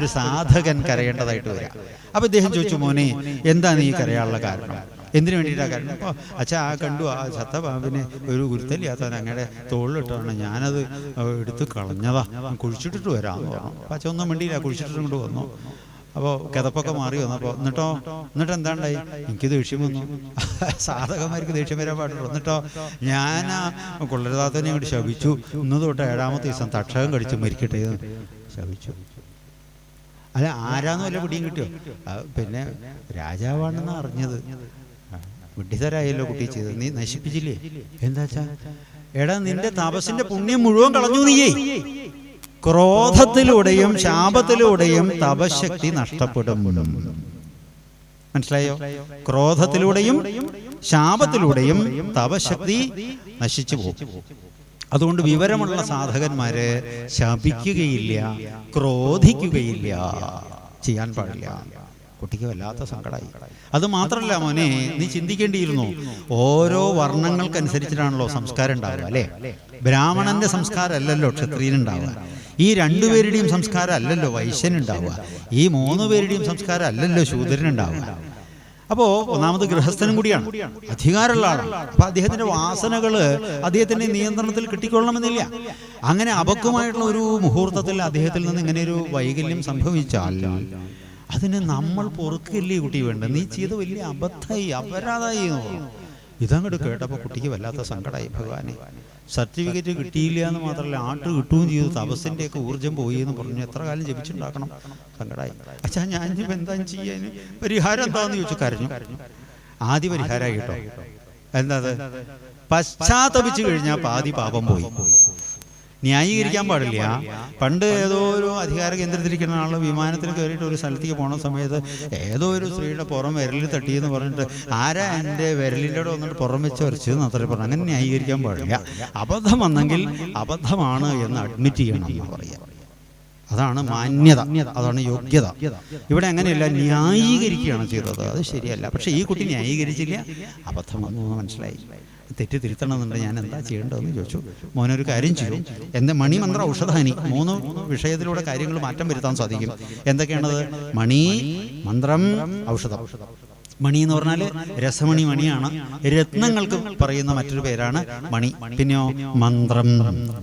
ഒരു സാധകൻ കരയേണ്ടതായിട്ട് വരിക. അപ്പോൾ ഇദ്ദേഹം ചോദിച്ചു, മോനെ എന്താ നീ കരയാനുള്ള കാരണം? എന്തിനു വേണ്ടിയിട്ടാണ് കാരണം? അപ്പോൾ അച്ഛാ കണ്ടു ആ ചത്ത പാമ്പിനെ ഒരു ഗുരുത്തല്ലാത്തവൻ അങ്ങനെ തോളിലിട്ടാണ്, ഞാനത് എടുത്ത് കളഞ്ഞതാ, കുഴിച്ചിട്ടിട്ട് വരാമെന്ന് പറഞ്ഞു. അപ്പം അച്ഛൻ ഒന്നും വേണ്ടിയില്ല, കുഴിച്ചിട്ടിട്ട് കൊണ്ട് വന്നു. അപ്പോൾ കിതപ്പൊക്കെ മാറി വന്നു. അപ്പോൾ എന്നിട്ട് എന്താണ്ടായി? എനിക്ക് ദേഷ്യം വന്നു. സാധകന്മാർക്ക് ദേഷ്യം വരാൻ പാടുള്ളൂ. എന്നിട്ടോ ഞാൻ കൊള്ളരുതാത്തനെ കൊണ്ട് ശപിച്ചു. ഇന്ന് തൊട്ട് 7-ാമത്തെ ദിവസം തക്ഷകം കടിച്ച് മരിക്കട്ടെ ശപിച്ചു. അല്ല, ആരാന്ന് വല്ല പിടിയും കിട്ടിയോ? പിന്നെ രാജാവാണെന്ന് അറിഞ്ഞത്. വിഡ്ഢിതരായല്ലോ കുട്ടി ചെയ്തത്, നീ നശിപ്പിച്ചില്ലേ? എന്താച്ചാ? എടാ, നിന്റെ തപസ്സിന്റെ പുണ്യം മുഴുവൻ കളഞ്ഞു നീയേ. ക്രോധത്തിലൂടെയും ശാപത്തിലൂടെയും തപശക്തി നഷ്ടപ്പെടും. മനസ്സിലായോ? ക്രോധത്തിലൂടെയും ശാപത്തിലൂടെയും തപശക്തി നശിച്ചു പോകും. അതുകൊണ്ട് വിവരമുള്ള സാധകന്മാര് ശപിക്കുകയില്ല, ക്രോധിക്കുകയില്ല, ചെയ്യാൻ പാടില്ല. കുട്ടിക്ക് വല്ലാത്ത സങ്കടമായി. അത് മാത്രമല്ല മോനെ, നീ ചിന്തിക്കേണ്ടിയിരുന്നു, ഓരോ വർണ്ണങ്ങൾക്കനുസരിച്ചിട്ടാണല്ലോ സംസ്കാരം ഉണ്ടാവുക, അല്ലേ? ബ്രാഹ്മണന്റെ സംസ്കാരം അല്ലല്ലോ ക്ഷത്രിയനുണ്ടാവുക. ഈ 2 പേരുടെയും സംസ്കാരം അല്ലല്ലോ വൈശ്യനുണ്ടാവുക. ഈ 3 പേരുടെയും സംസ്കാരം അല്ലല്ലോ ശൂദ്രനുണ്ടാവുക. അപ്പോൾ ഒന്നാമത് ഗൃഹസ്ഥനും കൂടിയാണ്, അധികാരമുള്ള ആളാണ്. അപ്പൊ അദ്ദേഹത്തിന്റെ വാസനകള് അദ്ദേഹത്തിന്റെ നിയന്ത്രണത്തിൽ കിട്ടിക്കൊള്ളണമെന്നില്ല. അങ്ങനെ അപക്വമായിട്ടുള്ള ഒരു മുഹൂർത്തത്തിൽ അദ്ദേഹത്തിൽ നിന്ന് ഇങ്ങനെ ഒരു വൈകല്യം സംഭവിച്ചാൽ അതിന് നമ്മൾ പൊറുക്കില്ലേ കുട്ടി വേണ്ട. നീ ചെയ്ത് വലിയ അബദ്ധമായി, അപരാധായി. ഇതങ്ങോട്ട് കേട്ടപ്പോൾ കുട്ടിക്ക് വല്ലാത്ത സങ്കടമായി. ഭഗവാനെ, സർട്ടിഫിക്കറ്റ് കിട്ടിയില്ല എന്ന് മാത്രമല്ല, ആട്ട് കിട്ടുകയും ചെയ്തു, തപസ്സിൻ്റെയൊക്കെ ഊർജ്ജം പോയി എന്ന് പറഞ്ഞു. എത്ര കാലം ജപിച്ചുണ്ടാക്കണം? സങ്കടമായി. അച്ഛാ, ഞാൻ എന്താ ചെയ്യാൻ? പരിഹാരം എന്താന്ന് ചോദിച്ചു. കരഞ്ഞു. ആദ്യ പരിഹാരമായി കേട്ടോ. എന്താ? പശ്ചാത്തപിച്ചു കഴിഞ്ഞാൽ പാതി പാപം പോയി. ന്യായീകരിക്കാൻ പാടില്ല. പണ്ട് ഏതോ ഒരു അധികാര കേന്ദ്രത്തിലിരിക്കുന്ന ആൾ വിമാനത്തിൽ കയറിയിട്ട് ഒരു സ്ഥലത്തേക്ക് പോണ സമയത്ത് ഏതോ ഒരു സ്ത്രീയുടെ പുറം വിരലിൽ തട്ടിയെന്ന് പറഞ്ഞിട്ട്, ആരാ എൻ്റെ വിരലിൻ്റെ കൂടെ വന്നിട്ട് പുറം വെച്ച് വരച്ചതെന്ന് അത്ര പറഞ്ഞു. അങ്ങനെ ന്യായീകരിക്കാൻ പാടില്ല. അബദ്ധം വന്നെങ്കിൽ അബദ്ധമാണ് എന്ന് അഡ്മിറ്റ് ചെയ്യണം എന്ന് പറയാം. അതാണ് മാന്യത, അതാണ് യോഗ്യത. ഇവിടെ അങ്ങനെയല്ല, ന്യായീകരിക്കുകയാണ് ചെയ്തത്. അത് ശരിയല്ല. പക്ഷെ ഈ കുട്ടി ന്യായീകരിച്ചില്ല, അബദ്ധം വന്നു എന്ന് മനസ്സിലായി. തെറ്റ് തിരുത്തണമെന്നുണ്ട്. ഞാൻ എന്താ ചെയ്യേണ്ടതെന്ന് ചോദിച്ചു. മോനൊരു കാര്യം ചെയ്യും. എൻ്റെ മണിമന്ത്ര ഔഷധാനി 3 വിഷയത്തിലൂടെ കാര്യങ്ങൾ മാറ്റം വരുത്താൻ സാധിക്കും. എന്തൊക്കെയാണത്? മണി, മന്ത്രം, ഔഷധം. മണി എന്ന് പറഞ്ഞാൽ രസമണി മണിയാണ്. രത്നങ്ങൾക്ക് പറയുന്ന മറ്റൊരു പേരാണ് മണി. പിന്നെയോ മന്ത്രം,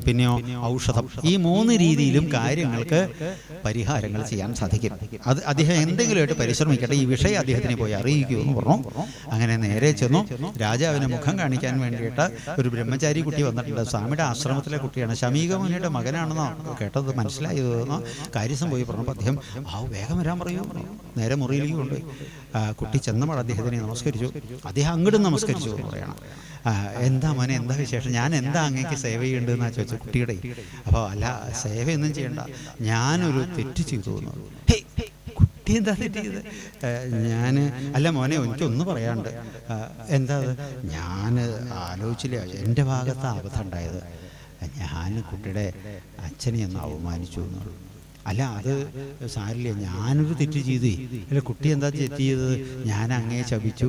പിന്നെയോ ഔഷധം. ഈ 3 രീതിയിലും കാര്യങ്ങൾക്ക് പരിഹാരങ്ങൾ ചെയ്യാൻ സാധിക്കും. അത് അദ്ദേഹം എന്തെങ്കിലുമായിട്ട് പരിശ്രമിക്കട്ടെ. ഈ വിഷയം അദ്ദേഹത്തിനെ പോയി അറിയിക്കൂ എന്ന് പറഞ്ഞു. അങ്ങനെ നേരെ ചെന്നു. രാജാവിന് മുഖം കാണിക്കാൻ വേണ്ടിയിട്ട് ഒരു ബ്രഹ്മചാരി കുട്ടി വന്നിട്ടുണ്ട്. സ്വാമിയുടെ ആശ്രമത്തിലെ കുട്ടിയാണ്. ശമീക മുനിയുടെ മകനാണെന്നോ കേട്ടത് മനസ്സിലായതെന്നോ കാര്യം പോയി പറഞ്ഞപ്പോൾ അദ്ദേഹം വേഗം വരാൻ പറയൂ. നേരെ മുറിയിലേക്ക് കൊണ്ടുപോയി. കുട്ടി ചെന്നപ്പോൾ അദ്ദേഹത്തിനെ നമസ്കരിച്ചു. അദ്ദേഹം അങ്ങോട്ട് നമസ്കരിച്ചു എന്ന് പറയണം. എന്താ മോനെ, എന്താ വിശേഷം? ഞാൻ എന്താ അങ്ങേക്ക് സേവ ചെയ്യേണ്ടതെന്നാ ചോദിച്ചു കുട്ടിയുടെ. അപ്പോൾ അല്ല, സേവയൊന്നും ചെയ്യണ്ട, ഞാനൊരു തെറ്റ് ചെയ്തു എന്ന്. കുട്ടി എന്താ തെറ്റ് ചെയ്ത്? ഞാൻ അല്ല മോനെ, എനിക്കൊന്ന് പറയാണ്ട്. എന്താ? ഞാൻ ആലോചിച്ചില്ല, എൻ്റെ ഭാഗത്ത് അബദ്ധം ഉണ്ടായത്. ഞാൻ കുട്ടിയുടെ അച്ഛനെ ഒന്ന് അവമാനിച്ചു എന്നുള്ളൂ. അല്ല, അത് സാരില്ല, ഞാനൊരു തെറ്റ് ചെയ്തു. അല്ല, കുട്ടി എന്താ തെറ്റ് ചെയ്തത്? ഞാൻ അങ്ങേ ശപിച്ചു.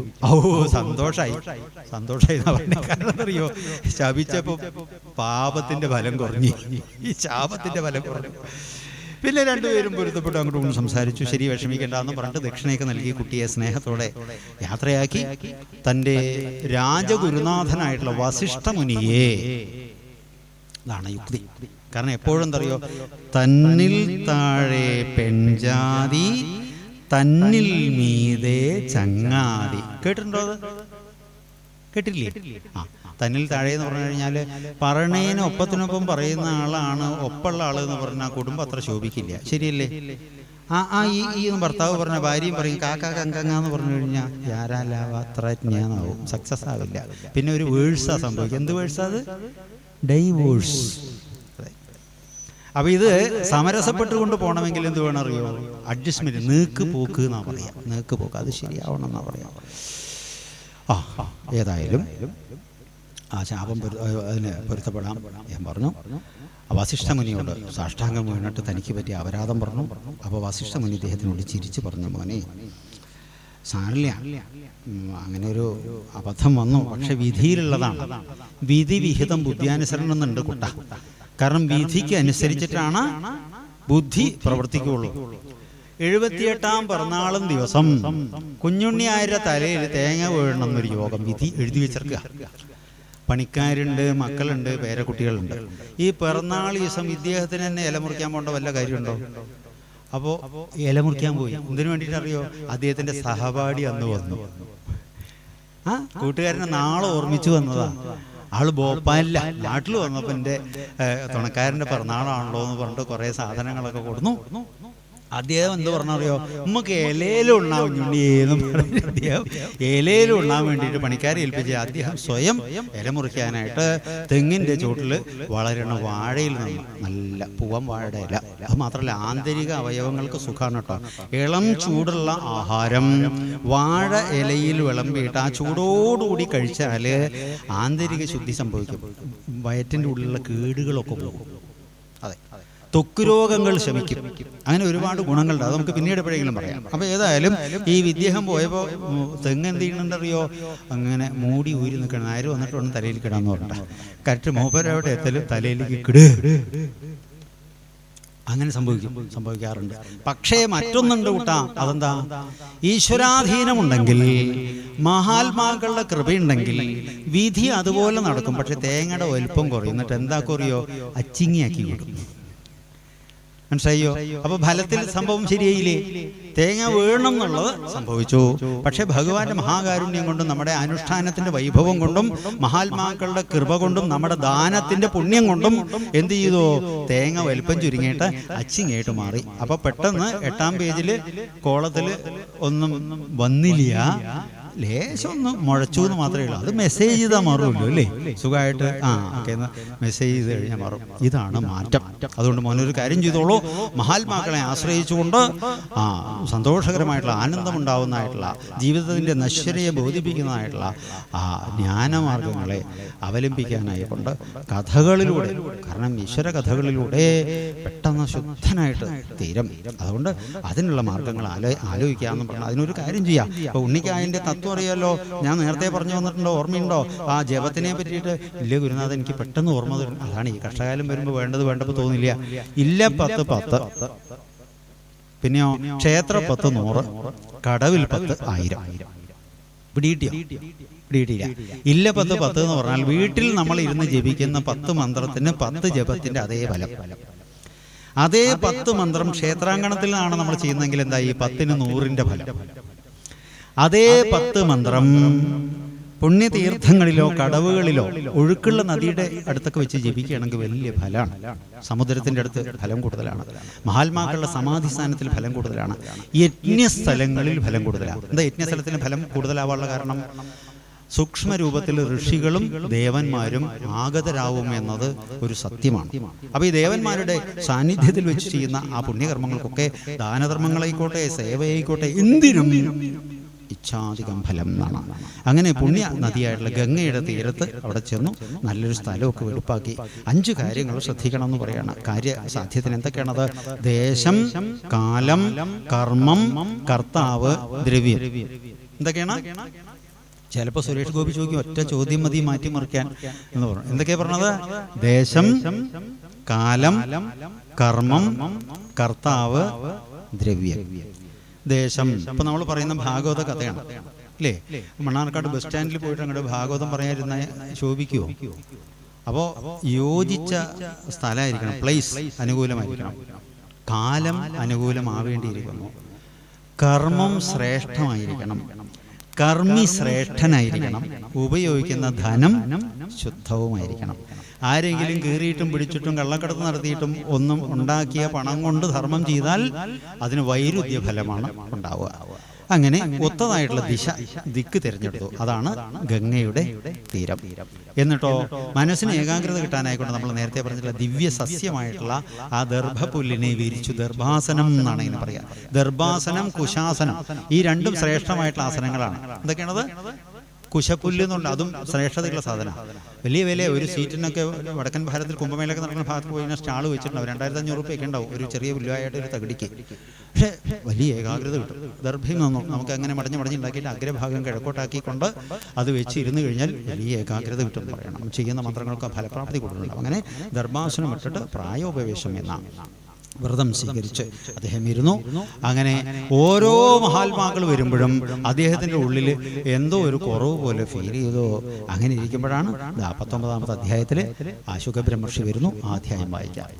സന്തോഷായി കാരണം അറിയോ, ശപിച്ചപ്പോ പാപത്തിന്റെ ഫലം കുറഞ്ഞു, ഈ ശാപത്തിന്റെ ഫലം കുറഞ്ഞു. പിന്നെ രണ്ടുപേരും പൊരുത്തപ്പെട്ടു അങ്ങോട്ടും ഇങ്ങോട്ടും സംസാരിച്ചു. ശരി, വിഷമിക്കേണ്ടെന്ന് പറഞ്ഞിട്ട് ദക്ഷിണയൊക്കെ നൽകി കുട്ടിയെ സ്നേഹത്തോടെ യാത്രയാക്കി. തൻ്റെ രാജഗുരുനാഥനായിട്ടുള്ള വസിഷ്ഠ മുനിയെ, ഇതാണ് യുക്തി. കാരണം എപ്പോഴും എന്തറിയോ, തന്നിൽ താഴെ പെൺജാതി തന്നിൽ മീതെ ചങ്ങാതി. കേട്ടിട്ടുണ്ടോ? അത് കേട്ടില്ലേ? തന്നിൽ താഴെ എന്ന് പറഞ്ഞു കഴിഞ്ഞാൽ പറയണേന് ഒപ്പത്തിനൊപ്പം പറയുന്ന ആളാണ് ഒപ്പമുള്ള ആൾ എന്ന് പറഞ്ഞാൽ കുടുംബം അത്ര ശോഭിക്കില്ല. ശരിയല്ലേ? ഈ ഭർത്താവ് പറഞ്ഞ ഭാര്യയും പറയും കാക്ക കങ്കങ്ങ എന്ന് പറഞ്ഞു കഴിഞ്ഞാൽ യാരാലാവാത്രജ്ഞാനാവും, സക്സസ് ആവില്ല. പിന്നെ ഒരു വേഴ്സാ സംഭവിക്കും. എന്ത് വേഴ്സാ അത്? ഡൈവോഴ്സ്. അപ്പൊ ഇത് സമരസപ്പെട്ടുകൊണ്ട് പോകണമെങ്കിൽ എന്ത് വേണം അറിയോ? അഡ്ജസ്റ്റ്മെന്റ്, നീക്ക് പോക്ക് എന്നാ പറയാ. നീക്ക് പോക്ക്, അത് ശരിയാവണം എന്നാ പറയാ. ഏതായാലും ആ ശാപം അതിന് പൊരുത്തപ്പെടാൻ ഞാൻ പറഞ്ഞു. വസിഷ്ഠ മുനിയോട് സാഷ്ടാംഗം വീണിട്ട് തനിക്ക് പറ്റിയ അപരാധം പറഞ്ഞു. അപ്പോൾ വസിഷ്ഠ മുനി ഇദ്ദേഹത്തിനോട് ചിരിച്ച് പറഞ്ഞു, മോനെ സാരില്ല, അങ്ങനെ ഒരു അബദ്ധം വന്നു, പക്ഷെ വിധിയിലുള്ളതാണ്. വിധി വിഹിതം ബുദ്ധിയാനുസരണം എന്നുണ്ട് കുട്ട. കാരണം വിധിക്ക് അനുസരിച്ചിട്ടാണ് ബുദ്ധി പ്രവർത്തിക്കുകയുള്ളൂ. 78ാം പിറന്നാളും ദിവസം കുഞ്ഞുണ്ണിയായ തലയിൽ തേങ്ങ വീഴണം എന്നൊരു യോഗം വിധി എഴുതി വെച്ചിരിക്കുക. പണിക്കാരുണ്ട്, മക്കളുണ്ട്, പേരക്കുട്ടികളുണ്ട്. ഈ പിറന്നാൾ ദിവസം ഇദ്ദേഹത്തിന് തന്നെ ഇല മുറിക്കാൻ പോകേണ്ട വല്ല കാര്യമുണ്ടോ? അപ്പോൾ ഇല മുറിക്കാൻ പോയി. എന്തിനു വേണ്ടിയിട്ട് അറിയോ? അദ്ദേഹത്തിന്റെ സഹപാഠി അന്ന് വന്നു. കൂട്ടുകാരനെ നാളെ ഓർമ്മിച്ചു വന്നതാ. ആള് ഭോപ്പാലില്ല, നാട്ടിൽ വന്നപ്പോൾ എൻ്റെ തുണക്കാരൻ്റെ പിറന്നാളാണല്ലോ എന്ന് പറഞ്ഞിട്ട് കുറേ സാധനങ്ങളൊക്കെ കൊടുന്നു. അദ്ദേഹം എന്ത് പറഞ്ഞറിയോ? നമുക്ക് ഇലയിലും ഉണ്ടാവും ഞുണ്ണിയെന്നും പറഞ്ഞ് അദ്ദേഹം ഇലയിലും ഉണ്ടാൻ വേണ്ടിയിട്ട് പണിക്കാരെ ഏൽപ്പിച്ച് അദ്ദേഹം സ്വയം ഇല മുറിക്കാനായിട്ട് തെങ്ങിൻ്റെ ചുവട്ടിൽ വളരണ വാഴയിൽ നിന്ന്, നല്ല പൂവൻ വാഴയുടെ ഇല, അത് മാത്രമല്ല ആന്തരിക അവയവങ്ങൾക്ക് സുഖമാണ് കേട്ടോ. ഇളം ചൂടുള്ള ആഹാരം വാഴ ഇലയിൽ വിളമ്പിയിട്ട് ആ ചൂടോടുകൂടി കഴിച്ചാൽ ആന്തരിക ശുദ്ധി സംഭവിക്കും. വയറ്റിൻ്റെ ഉള്ളിലുള്ള കേടുകളൊക്കെ പോകും. അതെ, ത്വക്ക് രോഗങ്ങൾ ശമിക്കും. അങ്ങനെ ഒരുപാട് ഗുണങ്ങളുണ്ട്. അത് നമുക്ക് പിന്നീട് എപ്പോഴെങ്കിലും പറയാം. അപ്പോൾ ഏതായാലും ഈ വിദ്ദേഹം പോയപ്പോൾ തെങ്ങ് എന്ത് ചെയ്യുന്നുണ്ടറിയോ? അങ്ങനെ മൂടി ഊരി നിൽക്കണം. ആര് വന്നിട്ട് വേണം തലയിൽ കിടാന്ന് പറഞ്ഞിട്ട് കറക്റ്റ് മൂപ്പരവിടെ എത്തലും തലയിലേക്ക് കിട്. അങ്ങനെ സംഭവിക്കാറുണ്ട്. പക്ഷേ മറ്റൊന്നുണ്ട് കൂട്ടാ. അതെന്താ? ഈശ്വരാധീനമുണ്ടെങ്കിൽ, മഹാത്മാക്കളുടെ കൃപയുണ്ടെങ്കിൽ വിധി അതുപോലെ നടക്കും. പക്ഷെ തേങ്ങയുടെ വലുപ്പം കുറയും. എന്നിട്ട് എന്താ കുറയോ? അച്ചിങ്ങിയാക്കി വിടും. മനസ്സിലായോ? അപ്പൊ ഫലത്തിൽ സംഭവം ശരിയായില്ലേ? തേങ്ങ വീഴണം എന്നുള്ളത് സംഭവിച്ചു. പക്ഷെ ഭഗവാന്റെ മഹാകാരുണ്യം കൊണ്ടും നമ്മുടെ അനുഷ്ഠാനത്തിന്റെ വൈഭവം കൊണ്ടും മഹാത്മാക്കളുടെ കൃപ കൊണ്ടും നമ്മുടെ ദാനത്തിന്റെ പുണ്യം കൊണ്ടും എന്ത് ചെയ്തു? തേങ്ങ വലിപ്പം ചുരുങ്ങിയിട്ട് അച്ചിങ്ങായിട്ട് മാറി. അപ്പൊ പെട്ടെന്ന് 8ാം പേജില് കോളത്തില് ഒന്നും വന്നില്ല, ലേശം ഒന്ന് മുഴച്ചു എന്ന് മാത്രമേ ഉള്ളൂ. അത് മെസ്സേജ് ചെയ്താൽ മാറുമല്ലോ അല്ലേ? സുഖമായിട്ട് മെസ്സേജ് ചെയ്ത് കഴിഞ്ഞാൽ മാറും. ഇതാണ് മാറ്റം. അതുകൊണ്ട് മോനൊരു കാര്യം ചെയ്തോളൂ, മഹാത്മാക്കളെ ആശ്രയിച്ചുകൊണ്ട് സന്തോഷകരമായിട്ടുള്ള ആനന്ദമുണ്ടാവുന്നതായിട്ടുള്ള ജീവിതത്തിൻ്റെ നശ്വരയെ ബോധിപ്പിക്കുന്നതായിട്ടുള്ള ജ്ഞാനമാർഗങ്ങളെ അവലംബിക്കാനായിക്കൊണ്ട് കഥകളിലൂടെ, കാരണം ഈശ്വര കഥകളിലൂടെ പെട്ടെന്ന് ശുദ്ധനായിട്ട് തീരും. അതുകൊണ്ട് അതിനുള്ള മാർഗങ്ങൾ ആലോചിക്കാമെന്ന് പറഞ്ഞാൽ അതിനൊരു കാര്യം ചെയ്യാം. ഇപ്പോൾ ഉണ്ണിക്കായൻ്റെ തത്വം അറിയാലോ, ഞാൻ നേരത്തെ പറഞ്ഞു വന്നിട്ടുണ്ടോ? ഓർമ്മയുണ്ടോ? ആ ജപത്തിനെ പറ്റിയിട്ട് ഇല്ല ഗുരുനാഥൻ, എനിക്ക് പെട്ടെന്ന് ഓർമ്മ തരും. അതാണ് ഈ കഷ്ടകാലം വരുമ്പോൾ വേണ്ടപ്പോൾ തോന്നില്ല. ഇല്ല 10 പിന്നെയോ ക്ഷേത്ര 10 100, കടവിൽ 10 1000. പിടിയിട്ടില്ല. ഇല്ല 10 എന്ന് പറഞ്ഞാൽ വീട്ടിൽ നമ്മൾ ഇരുന്ന് ജപിക്കുന്ന 10 മന്ത്രത്തിന് 10 ജപത്തിന്റെ അതേ ഫലം. അതേ 10 മന്ത്രം ക്ഷേത്രാങ്കണത്തിൽ നിന്നാണ് നമ്മൾ ചെയ്യുന്നതെങ്കിൽ എന്താ? ഈ 10ന് 100ന്റെ ഫലം. അതേ 10 മന്ത്രം പുണ്യതീർത്ഥങ്ങളിലോ കടവുകളിലോ ഒഴുക്കുള്ള നദിയുടെ അടുത്തൊക്കെ വെച്ച് ജപിക്കുകയാണെങ്കിൽ വലിയ ഫലമാണ്. സമുദ്രത്തിൻ്റെ അടുത്ത് ഫലം കൂടുതലാണ്. മഹാത്മാക്കളുടെ സമാധി സ്ഥാനത്തിൽ ഫലം കൂടുതലാണ്. യജ്ഞസ്ഥലങ്ങളിൽ ഫലം കൂടുതലാണ്. എന്താ യജ്ഞസ്ഥലത്തിന് ഫലം കൂടുതലാവാനുള്ള കാരണം? സൂക്ഷ്മ രൂപത്തിൽ ഋഷികളും ദേവന്മാരും ആഗതരാവും എന്നത് ഒരു സത്യമാണ്. അപ്പോൾ ഈ ദേവന്മാരുടെ സാന്നിധ്യത്തിൽ വെച്ച് ചെയ്യുന്ന ആ പുണ്യകർമ്മങ്ങൾക്കൊക്കെ ദാനധർമ്മങ്ങളായിക്കോട്ടെ, സേവയായിക്കോട്ടെ, എന്തിനും ഇച്ഛാധികം ഫലം എന്നാണ്. അങ്ങനെ പുണ്യ നദിയായിട്ടുള്ള ഗംഗയുടെ തീരത്ത് അവിടെ ചെന്നു നല്ലൊരു സ്ഥലമൊക്കെ വെടുപ്പാക്കി 5 കാര്യങ്ങൾ ശ്രദ്ധിക്കണം എന്ന് പറയാണ്. കാര്യസാധ്യത്തിന് എന്തൊക്കെയാണത്? ദേശം, കാലം, കർമ്മം, കർത്താവ്, ദ്രവ്യം. എന്തൊക്കെയാണ്? ചിലപ്പോൾ സുരേഷ് ഗോപി ചോദിക്കും, ഒറ്റ ചോദ്യം മതി മാറ്റിമറിക്കാൻ എന്ന് പറഞ്ഞു. എന്തൊക്കെയാ പറഞ്ഞത്? ദേശം, കാലം, കർമ്മം, കർത്താവ്, ദ്രവ്യം. ദേശം. ഇപ്പൊ നമ്മൾ പറയുന്ന ഭാഗവത കഥയാണ് അല്ലേ? മണ്ണാർക്കാട് ബസ് സ്റ്റാൻഡിൽ പോയിട്ട് അങ്ങോട്ട് ഭാഗവതം പറയാതിരുന്ന ശോഭിക്കുമോ? അപ്പോൾ യോജിച്ച സ്ഥലമായിരിക്കണം, പ്ലേസ് അനുകൂലമായിരിക്കണം, കാലം അനുകൂലമാവേണ്ടിയിരിക്കുന്നു, കർമ്മം ശ്രേഷ്ഠമായിരിക്കണം, കർമ്മി ശ്രേഷ്ഠനായിരിക്കണം, ഉപയോഗിക്കുന്ന ധനം ശുദ്ധവുമായിരിക്കണം. ആരെങ്കിലും കീറിയിട്ടും പിടിച്ചിട്ടും കള്ളക്കടത്ത് നടത്തിയിട്ടും ഒന്നും ഉണ്ടാക്കിയ പണം കൊണ്ട് ധർമ്മം ചെയ്താൽ അതിന് വൈരുദ്ധ്യ ഫലമാണ് ഉണ്ടാവുക. അങ്ങനെ ഒത്തതായിട്ടുള്ള ദിക്ക് തിരഞ്ഞെടുത്തു. അതാണ് ഗംഗയുടെ തീരം. എന്നിട്ടോ മനസ്സിന് ഏകാഗ്രത കിട്ടാനായിക്കൊണ്ട് നമ്മൾ നേരത്തെ പറഞ്ഞിട്ടുള്ള ദിവ്യ സസ്യമായിട്ടുള്ള ആ ദർഭപുല്ലിനെ വിരിച്ചു. ദർഭാസനം എന്നാണ് ഇതിന് പറയുക. ദർഭാസനം, കുശാസനം, ഈ രണ്ടും ശ്രേഷ്ഠമായിട്ടുള്ള ആസനങ്ങളാണ്. എന്തൊക്കെയാണത്? കുശപ്പുല്ല് എന്നുണ്ട്, അതും ശ്രേഷ്ഠതയുള്ള സാധനം. വലിയ വില. ഒരു സീറ്റിനൊക്കെ വടക്കൻ ഭാരതത്തിൽ കുംഭമേളൊക്കെ നടക്കുന്ന ഭാഗത്ത് പോയി സ്റ്റാൾ വെച്ചിട്ടുണ്ടാവും. 2500 രൂപയൊക്കെ ഉണ്ടാവും ഒരു ചെറിയ പുല്ലുമായിട്ട് ഒരു തകിടിക്ക്. പക്ഷേ വലിയ ഏകാഗ്രത കിട്ടും. ദർഭയിൽ നിന്നും നമുക്ക് അങ്ങനെ മടഞ്ഞുണ്ടാക്കിയിട്ട് അഗ്രഭാഗം കിഴക്കോട്ടാക്കിക്കൊണ്ട് അത് വെച്ച് ഇരുന്ന് കഴിഞ്ഞാൽ വലിയ ഏകാഗ്രത കിട്ടും പറയണം. ചെയ്യുന്ന മന്ത്രങ്ങൾക്ക് ഫലപ്രാപ്തി കൊടുക്കുന്നുണ്ടാവും. അങ്ങനെ ദർഭാസനം ഇട്ടിട്ട് പ്രായോപവേശം എന്നാണ് വ്രതം സ്വീകരിച്ച് അദ്ദേഹം ഇരുന്നു. അങ്ങനെ ഓരോ മഹാത്മാക്കൾ വരുമ്പോഴും അദ്ദേഹത്തിൻ്റെ ഉള്ളിൽ എന്തോ ഒരു കുറവ് പോലെ ഫീൽ ചെയ്തോ. അങ്ങനെ ഇരിക്കുമ്പോഴാണ് 19ാമത്തെ അധ്യായത്തിൽ ശുക ബ്രഹ്മർഷി വരുന്നു. ആ അധ്യായം വായിക്കാം.